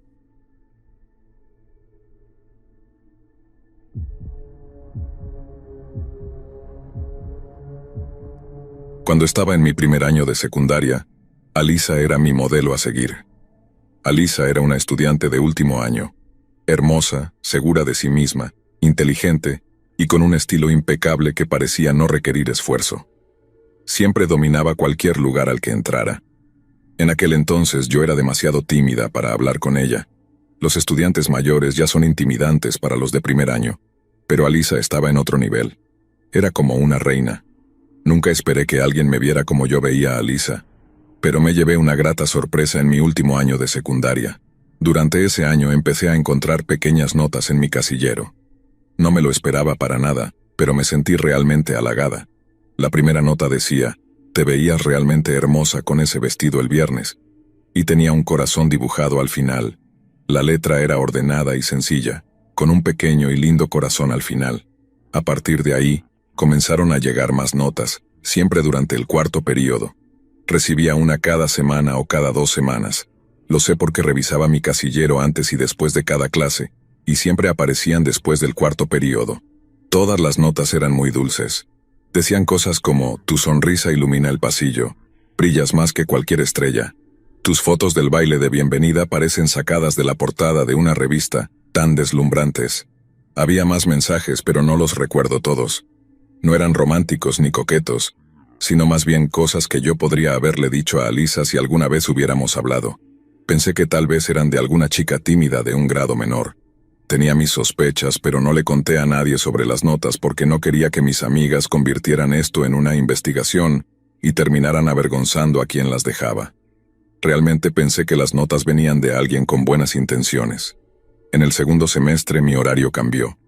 Cuando estaba en mi primer año de secundaria, Alisa era mi modelo a seguir. Alisa era una estudiante de último año, hermosa, segura de sí misma, inteligente y con un estilo impecable que parecía no requerir esfuerzo. Siempre dominaba cualquier lugar al que entrara. En aquel entonces yo era demasiado tímida para hablar con ella. Los estudiantes mayores ya son intimidantes para los de primer año, pero Alisa estaba en otro nivel. Era como una reina. Nunca esperé que alguien me viera como yo veía a Alisa, pero me llevé una grata sorpresa en mi último año de secundaria. Durante ese año empecé a encontrar pequeñas notas en mi casillero. No me lo esperaba para nada, pero me sentí realmente halagada. La primera nota decía, «Te veías realmente hermosa con ese vestido el viernes», y tenía un corazón dibujado al final. La letra era ordenada y sencilla, con un pequeño y lindo corazón al final. A partir de ahí, comenzaron a llegar más notas, siempre durante el cuarto período. Recibía una cada semana o cada 2 semanas. Lo sé porque revisaba mi casillero antes y después de cada clase, y siempre aparecían después del cuarto período. Todas las notas eran muy dulces. Decían cosas como, «Tu sonrisa ilumina el pasillo», «Brillas más que cualquier estrella», «Tus fotos del baile de bienvenida parecen sacadas de la portada de una revista, tan deslumbrantes». Había más mensajes, pero no los recuerdo todos. No eran románticos ni coquetos, sino más bien cosas que yo podría haberle dicho a Alisa si alguna vez hubiéramos hablado. Pensé que tal vez eran de alguna chica tímida de un grado menor. Tenía mis sospechas, pero no le conté a nadie sobre las notas porque no quería que mis amigas convirtieran esto en una investigación y terminaran avergonzando a quien las dejaba. Realmente pensé que las notas venían de alguien con buenas intenciones. En el segundo semestre mi horario cambió.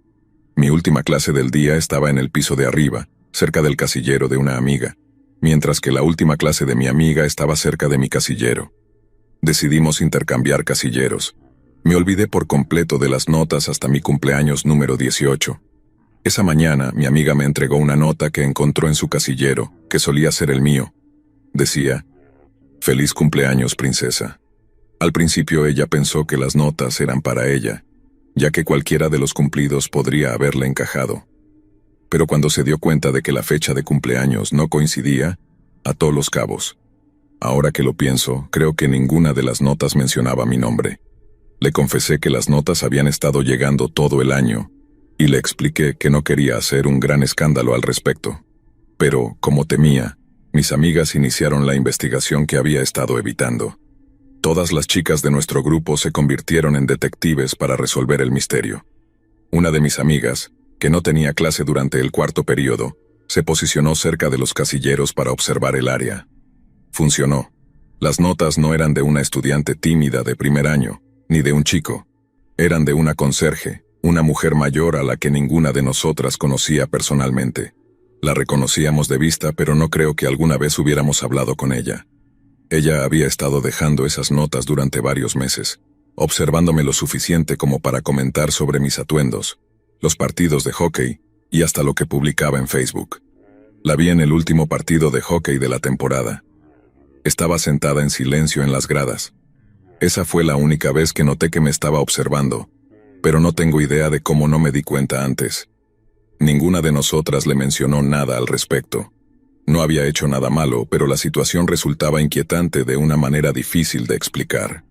Mi última clase del día estaba en el piso de arriba, cerca del casillero de una amiga, mientras que la última clase de mi amiga estaba cerca de mi casillero. Decidimos intercambiar casilleros. Me olvidé por completo de las notas hasta mi cumpleaños número 18. Esa mañana mi amiga me entregó una nota que encontró en su casillero, que solía ser el mío. Decía, «Feliz cumpleaños, princesa». Al principio ella pensó que las notas eran para ella, ya que cualquiera de los cumplidos podría haberle encajado. Pero cuando se dio cuenta de que la fecha de cumpleaños no coincidía, ató los cabos. Ahora que lo pienso, creo que ninguna de las notas mencionaba mi nombre. Le confesé que las notas habían estado llegando todo el año, y le expliqué que no quería hacer un gran escándalo al respecto. Pero, como temía, mis amigas iniciaron la investigación que había estado evitando. Todas las chicas de nuestro grupo se convirtieron en detectives para resolver el misterio. Una de mis amigas, que no tenía clase durante el cuarto período, se posicionó cerca de los casilleros para observar el área. Funcionó. Las notas no eran de una estudiante tímida de primer año, ni de un chico. Eran de una conserje, Una mujer mayor a la que ninguna de nosotras conocía personalmente. La reconocíamos de vista, pero no creo que alguna vez hubiéramos hablado con ella. Ella había estado dejando esas notas durante varios meses, observándome lo suficiente como para comentar sobre mis atuendos, los partidos de hockey y hasta lo que publicaba en Facebook. La vi en el último partido de hockey de la temporada. Estaba sentada en silencio en las gradas. Esa fue la única vez que noté que me estaba observando, pero no tengo idea de cómo no me di cuenta antes. Ninguna de nosotras le mencionó nada al respecto. No había hecho nada malo, pero la situación resultaba inquietante de una manera difícil de explicar.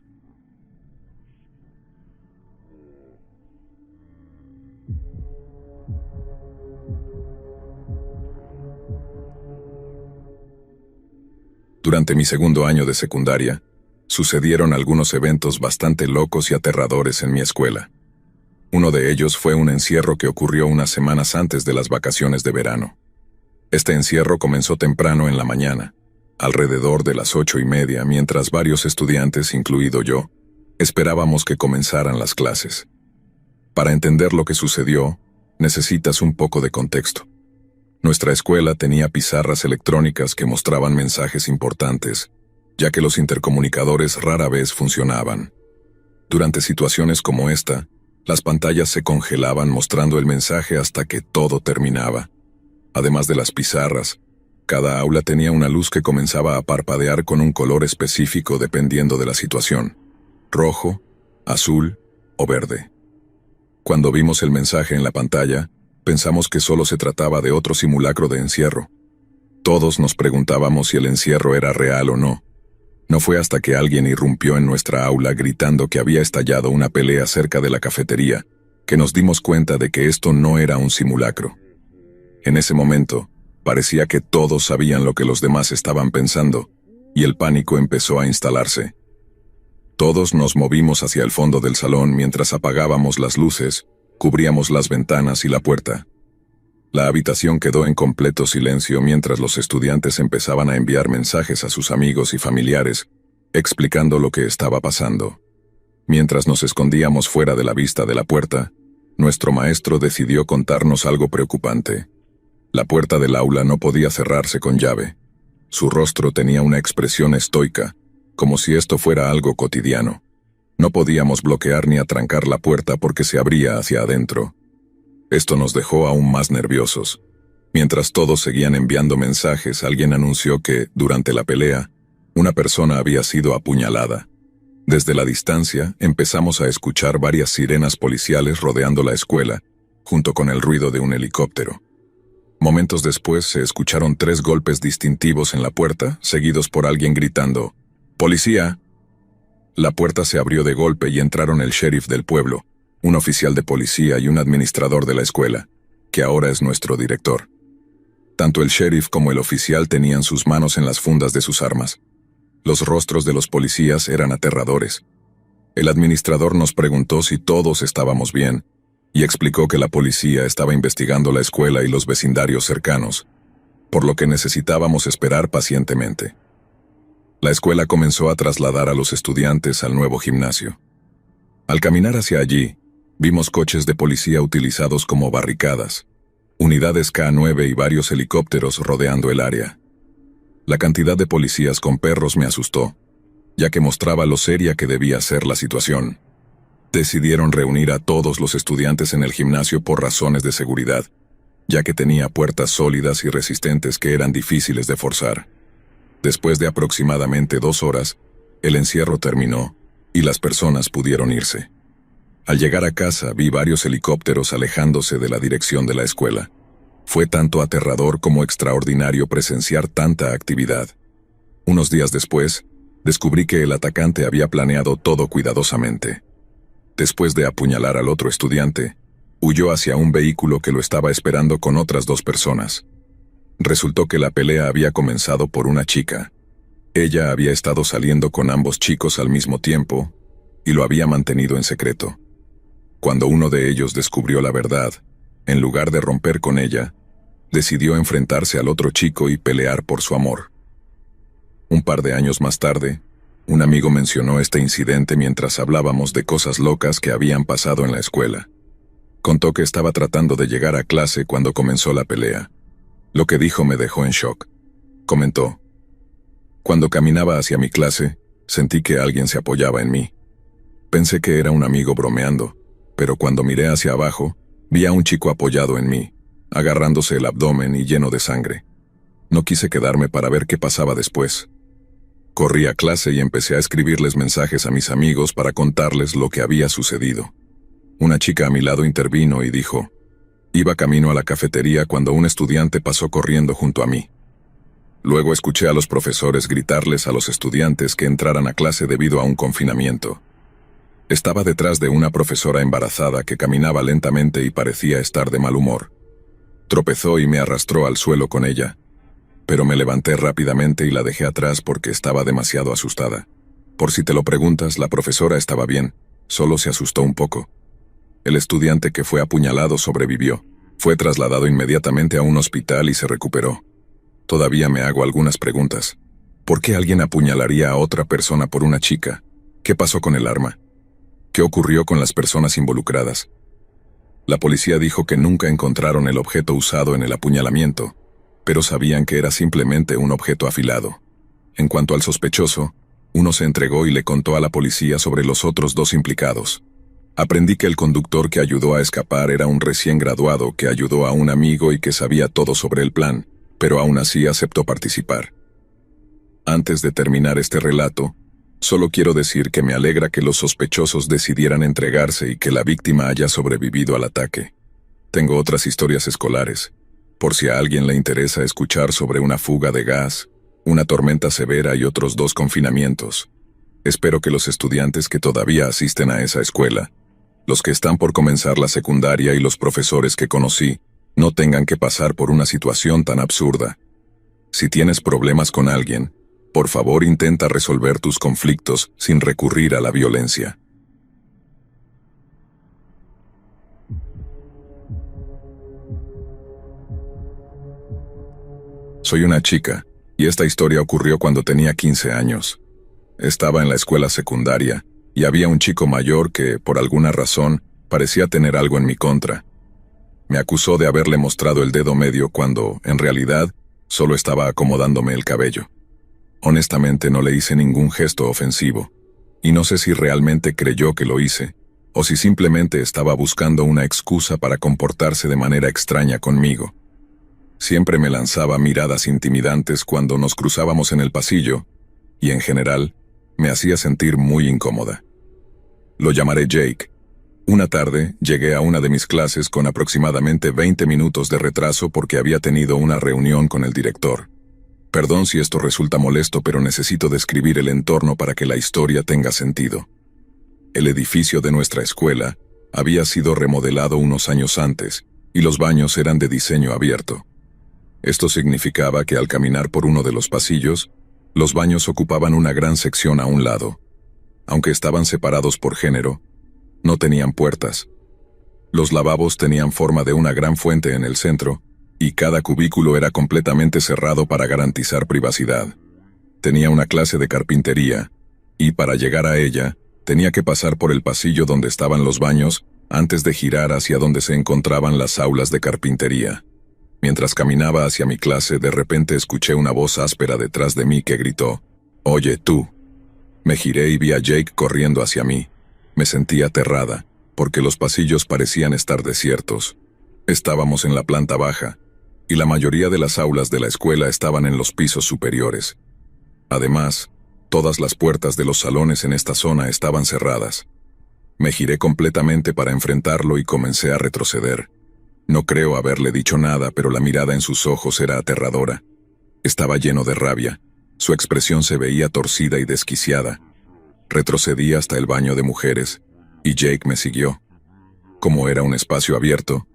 Durante mi segundo año de secundaria, sucedieron algunos eventos bastante locos y aterradores en mi escuela. Uno de ellos fue un encierro que ocurrió unas semanas antes de las vacaciones de verano. Este encierro comenzó temprano en la mañana, alrededor de las 8:30, mientras varios estudiantes, incluido yo, esperábamos que comenzaran las clases. Para entender lo que sucedió, necesitas un poco de contexto. Nuestra escuela tenía pizarras electrónicas que mostraban mensajes importantes, ya que los intercomunicadores rara vez funcionaban. Durante situaciones como esta, las pantallas se congelaban mostrando el mensaje hasta que todo terminaba. Además de las pizarras, cada aula tenía una luz que comenzaba a parpadear con un color específico dependiendo de la situación: rojo, azul o verde. Cuando vimos el mensaje en la pantalla, pensamos que solo se trataba de otro simulacro de encierro. Todos nos preguntábamos si el encierro era real o no. No fue hasta que alguien irrumpió en nuestra aula gritando que había estallado una pelea cerca de la cafetería, que nos dimos cuenta de que esto no era un simulacro. En ese momento, parecía que todos sabían lo que los demás estaban pensando, y el pánico empezó a instalarse. Todos nos movimos hacia el fondo del salón mientras apagábamos las luces, cubríamos las ventanas y la puerta. La habitación quedó en completo silencio mientras los estudiantes empezaban a enviar mensajes a sus amigos y familiares, explicando lo que estaba pasando. Mientras nos escondíamos fuera de la vista de la puerta, nuestro maestro decidió contarnos algo preocupante. La puerta del aula no podía cerrarse con llave. Su rostro tenía una expresión estoica, como si esto fuera algo cotidiano. No podíamos bloquear ni atrancar la puerta porque se abría hacia adentro. Esto nos dejó aún más nerviosos. Mientras todos seguían enviando mensajes, alguien anunció que, durante la pelea, una persona había sido apuñalada. Desde la distancia, empezamos a escuchar varias sirenas policiales rodeando la escuela, junto con el ruido de un helicóptero. Momentos después se escucharon 3 golpes distintivos en la puerta, seguidos por alguien gritando: ¡Policía! La puerta se abrió de golpe y entraron el sheriff del pueblo, un oficial de policía y un administrador de la escuela, que ahora es nuestro director. Tanto el sheriff como el oficial tenían sus manos en las fundas de sus armas. Los rostros de los policías eran aterradores. El administrador nos preguntó si todos estábamos bien, y explicó que la policía estaba investigando la escuela y los vecindarios cercanos, por lo que necesitábamos esperar pacientemente. La escuela comenzó a trasladar a los estudiantes al nuevo gimnasio. Al caminar hacia allí, vimos coches de policía utilizados como barricadas, unidades K9 y varios helicópteros rodeando el área. La cantidad de policías con perros me asustó, ya que mostraba lo seria que debía ser la situación. Decidieron reunir a todos los estudiantes en el gimnasio por razones de seguridad, ya que tenía puertas sólidas y resistentes que eran difíciles de forzar. Después de aproximadamente 2 horas, el encierro terminó y las personas pudieron irse. Al llegar a casa vi varios helicópteros alejándose de la dirección de la escuela. Fue tanto aterrador como extraordinario presenciar tanta actividad. Unos días después, descubrí que el atacante había planeado todo cuidadosamente. Después de apuñalar al otro estudiante, huyó hacia un vehículo que lo estaba esperando con otras 2 personas. Resultó que la pelea había comenzado por una chica. Ella había estado saliendo con ambos chicos al mismo tiempo y lo había mantenido en secreto. Cuando uno de ellos descubrió la verdad, en lugar de romper con ella, decidió enfrentarse al otro chico y pelear por su amor. Un par de años más tarde, un amigo mencionó este incidente mientras hablábamos de cosas locas que habían pasado en la escuela. Contó que estaba tratando de llegar a clase cuando comenzó la pelea. Lo que dijo me dejó en shock. Comentó: cuando caminaba hacia mi clase, sentí que alguien se apoyaba en mí. Pensé que era un amigo bromeando, pero cuando miré hacia abajo, vi a un chico apoyado en mí, agarrándose el abdomen y lleno de sangre. No quise quedarme para ver qué pasaba después. Corrí a clase y empecé a escribirles mensajes a mis amigos para contarles lo que había sucedido. Una chica a mi lado intervino y dijo: iba camino a la cafetería cuando un estudiante pasó corriendo junto a mí. Luego escuché a los profesores gritarles a los estudiantes que entraran a clase debido a un confinamiento. Estaba detrás de una profesora embarazada que caminaba lentamente y parecía estar de mal humor. Tropezó y me arrastró al suelo con ella, pero me levanté rápidamente y la dejé atrás porque estaba demasiado asustada. Por si te lo preguntas, la profesora estaba bien, solo se asustó un poco. El estudiante que fue apuñalado sobrevivió. Fue trasladado inmediatamente a un hospital y se recuperó. Todavía me hago algunas preguntas. ¿Por qué alguien apuñalaría a otra persona por una chica? ¿Qué pasó con el arma? ¿Qué ocurrió con las personas involucradas? La policía dijo que nunca encontraron el objeto usado en el apuñalamiento, pero sabían que era simplemente un objeto afilado. En cuanto al sospechoso, uno se entregó y le contó a la policía sobre los otros dos implicados. Aprendí que el conductor que ayudó a escapar era un recién graduado que ayudó a un amigo y que sabía todo sobre el plan, pero aún así aceptó participar. Antes de terminar este relato, solo quiero decir que me alegra que los sospechosos decidieran entregarse y que la víctima haya sobrevivido al ataque. Tengo otras historias escolares, por si a alguien le interesa escuchar sobre una fuga de gas, una tormenta severa y otros 2 confinamientos. Espero que los estudiantes que todavía asisten a esa escuela, los que están por comenzar la secundaria y los profesores que conocí, no tengan que pasar por una situación tan absurda. Si tienes problemas con alguien, por favor intenta resolver tus conflictos sin recurrir a la violencia. Soy una chica, y esta historia ocurrió cuando tenía 15 años. Estaba en la escuela secundaria, y había un chico mayor que, por alguna razón, parecía tener algo en mi contra. Me acusó de haberle mostrado el dedo medio cuando, en realidad, solo estaba acomodándome el cabello. Honestamente no le hice ningún gesto ofensivo, y no sé si realmente creyó que lo hice, o si simplemente estaba buscando una excusa para comportarse de manera extraña conmigo. Siempre me lanzaba miradas intimidantes cuando nos cruzábamos en el pasillo, y en general, me hacía sentir muy incómoda. Lo llamaré Jake. Una tarde, llegué a una de mis clases con aproximadamente 20 minutos de retraso porque había tenido una reunión con el director. Perdón si esto resulta molesto, pero necesito describir el entorno para que la historia tenga sentido. El edificio de nuestra escuela había sido remodelado unos años antes, y los baños eran de diseño abierto. Esto significaba que al caminar por uno de los pasillos, los baños ocupaban una gran sección a un lado. Aunque estaban separados por género, no tenían puertas. Los lavabos tenían forma de una gran fuente en el centro, y cada cubículo era completamente cerrado para garantizar privacidad. Tenía una clase de carpintería, y para llegar a ella, tenía que pasar por el pasillo donde estaban los baños antes de girar hacia donde se encontraban las aulas de carpintería. Mientras caminaba hacia mi clase, de repente escuché una voz áspera detrás de mí que gritó: «Oye, tú». Me giré y vi a Jake corriendo hacia mí. Me sentí aterrada, porque los pasillos parecían estar desiertos. Estábamos en la planta baja, y la mayoría de las aulas de la escuela estaban en los pisos superiores. Además, todas las puertas de los salones en esta zona estaban cerradas. Me giré completamente para enfrentarlo y comencé a retroceder. No creo haberle dicho nada, pero la mirada en sus ojos era aterradora. Estaba lleno de rabia. Su expresión se veía torcida y desquiciada. Retrocedí hasta el baño de mujeres, y Jake me siguió. Como era un espacio abierto,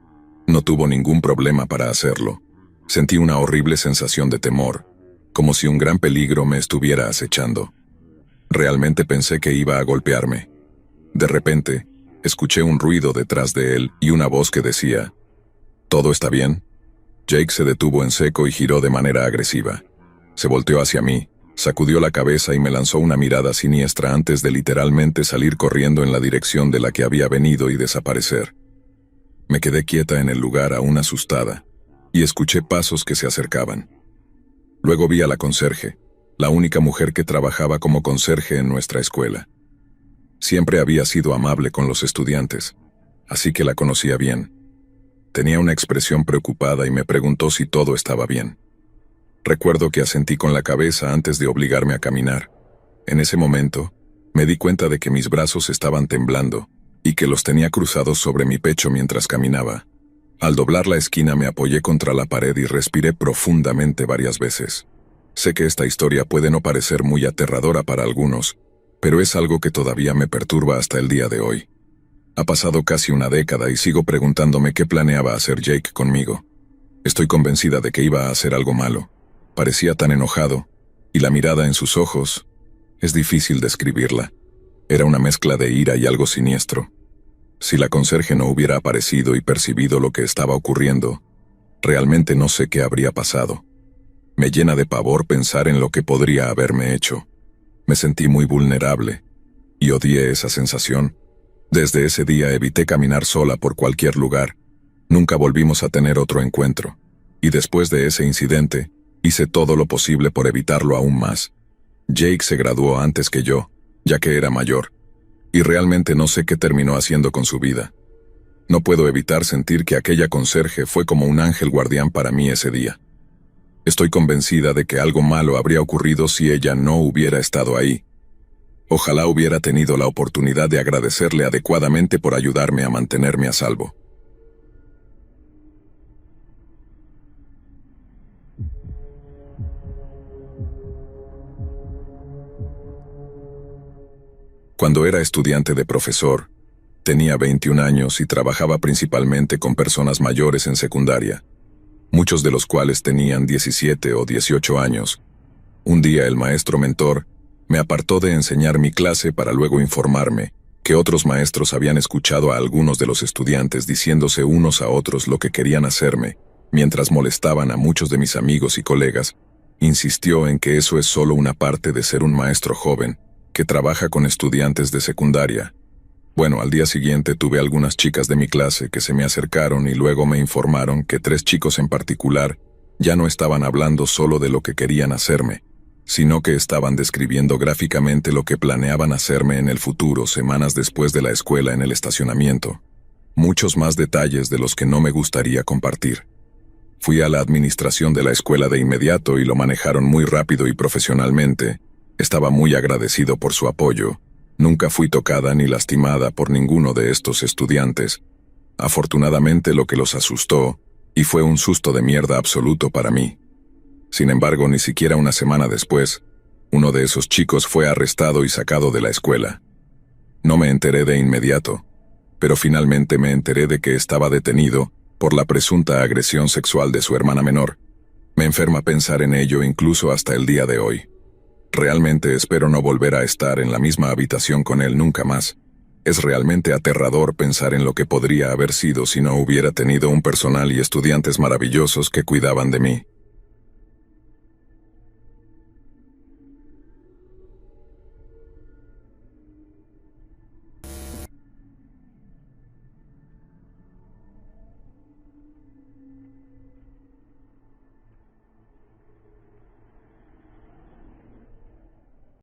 no tuvo ningún problema para hacerlo. Sentí una horrible sensación de temor, como si un gran peligro me estuviera acechando. Realmente pensé que iba a golpearme. De repente, escuché un ruido detrás de él y una voz que decía: «¿Todo está bien?». Jake se detuvo en seco y giró de manera agresiva. Se volteó hacia mí, sacudió la cabeza y me lanzó una mirada siniestra antes de literalmente salir corriendo en la dirección de la que había venido y desaparecer. Me quedé quieta en el lugar aún asustada, y escuché pasos que se acercaban. Luego vi a la conserje, la única mujer que trabajaba como conserje en nuestra escuela. Siempre había sido amable con los estudiantes, así que la conocía bien. Tenía una expresión preocupada y me preguntó si todo estaba bien. Recuerdo que asentí con la cabeza antes de obligarme a caminar. En ese momento, me di cuenta de que mis brazos estaban temblando y que los tenía cruzados sobre mi pecho mientras caminaba. Al doblar la esquina me apoyé contra la pared y respiré profundamente varias veces. Sé que esta historia puede no parecer muy aterradora para algunos, pero es algo que todavía me perturba hasta el día de hoy. Ha pasado casi una década y sigo preguntándome qué planeaba hacer Jake conmigo. Estoy convencida de que iba a hacer algo malo. Parecía tan enojado, y la mirada en sus ojos, es difícil describirla. Era una mezcla de ira y algo siniestro. Si la conserje no hubiera aparecido y percibido lo que estaba ocurriendo, realmente no sé qué habría pasado. Me llena de pavor pensar en lo que podría haberme hecho. Me sentí muy vulnerable, y odié esa sensación. Desde ese día evité caminar sola por cualquier lugar. Nunca volvimos a tener otro encuentro. Y después de ese incidente, hice todo lo posible por evitarlo aún más. Jake se graduó antes que yo, ya que era mayor, y realmente no sé qué terminó haciendo con su vida. No puedo evitar sentir que aquella conserje fue como un ángel guardián para mí ese día. Estoy convencida de que algo malo habría ocurrido si ella no hubiera estado ahí. Ojalá hubiera tenido la oportunidad de agradecerle adecuadamente por ayudarme a mantenerme a salvo. Cuando era estudiante de profesor, tenía 21 años y trabajaba principalmente con personas mayores en secundaria, muchos de los cuales tenían 17 o 18 años. Un día el maestro mentor me apartó de enseñar mi clase para luego informarme que otros maestros habían escuchado a algunos de los estudiantes diciéndose unos a otros lo que querían hacerme, mientras molestaban a muchos de mis amigos y colegas. Insistió en que eso es solo una parte de ser un maestro joven, que trabaja con estudiantes de secundaria. Bueno, al día siguiente tuve algunas chicas de mi clase que se me acercaron y luego me informaron que 3 chicos en particular ya no estaban hablando solo de lo que querían hacerme, sino que estaban describiendo gráficamente lo que planeaban hacerme en el futuro semanas después de la escuela en el estacionamiento. Muchos más detalles de los que no me gustaría compartir. Fui a la administración de la escuela de inmediato y lo manejaron muy rápido y profesionalmente. Estaba muy agradecido por su apoyo. Nunca fui tocada ni lastimada por ninguno de estos estudiantes. Afortunadamente lo que los asustó, y fue un susto de mierda absoluto para mí. Sin embargo, ni siquiera una semana después, uno de esos chicos fue arrestado y sacado de la escuela. No me enteré de inmediato, pero finalmente me enteré de que estaba detenido por la presunta agresión sexual de su hermana menor. Me enferma pensar en ello incluso hasta el día de hoy. Realmente espero no volver a estar en la misma habitación con él nunca más. Es realmente aterrador pensar en lo que podría haber sido si no hubiera tenido un personal y estudiantes maravillosos que cuidaban de mí.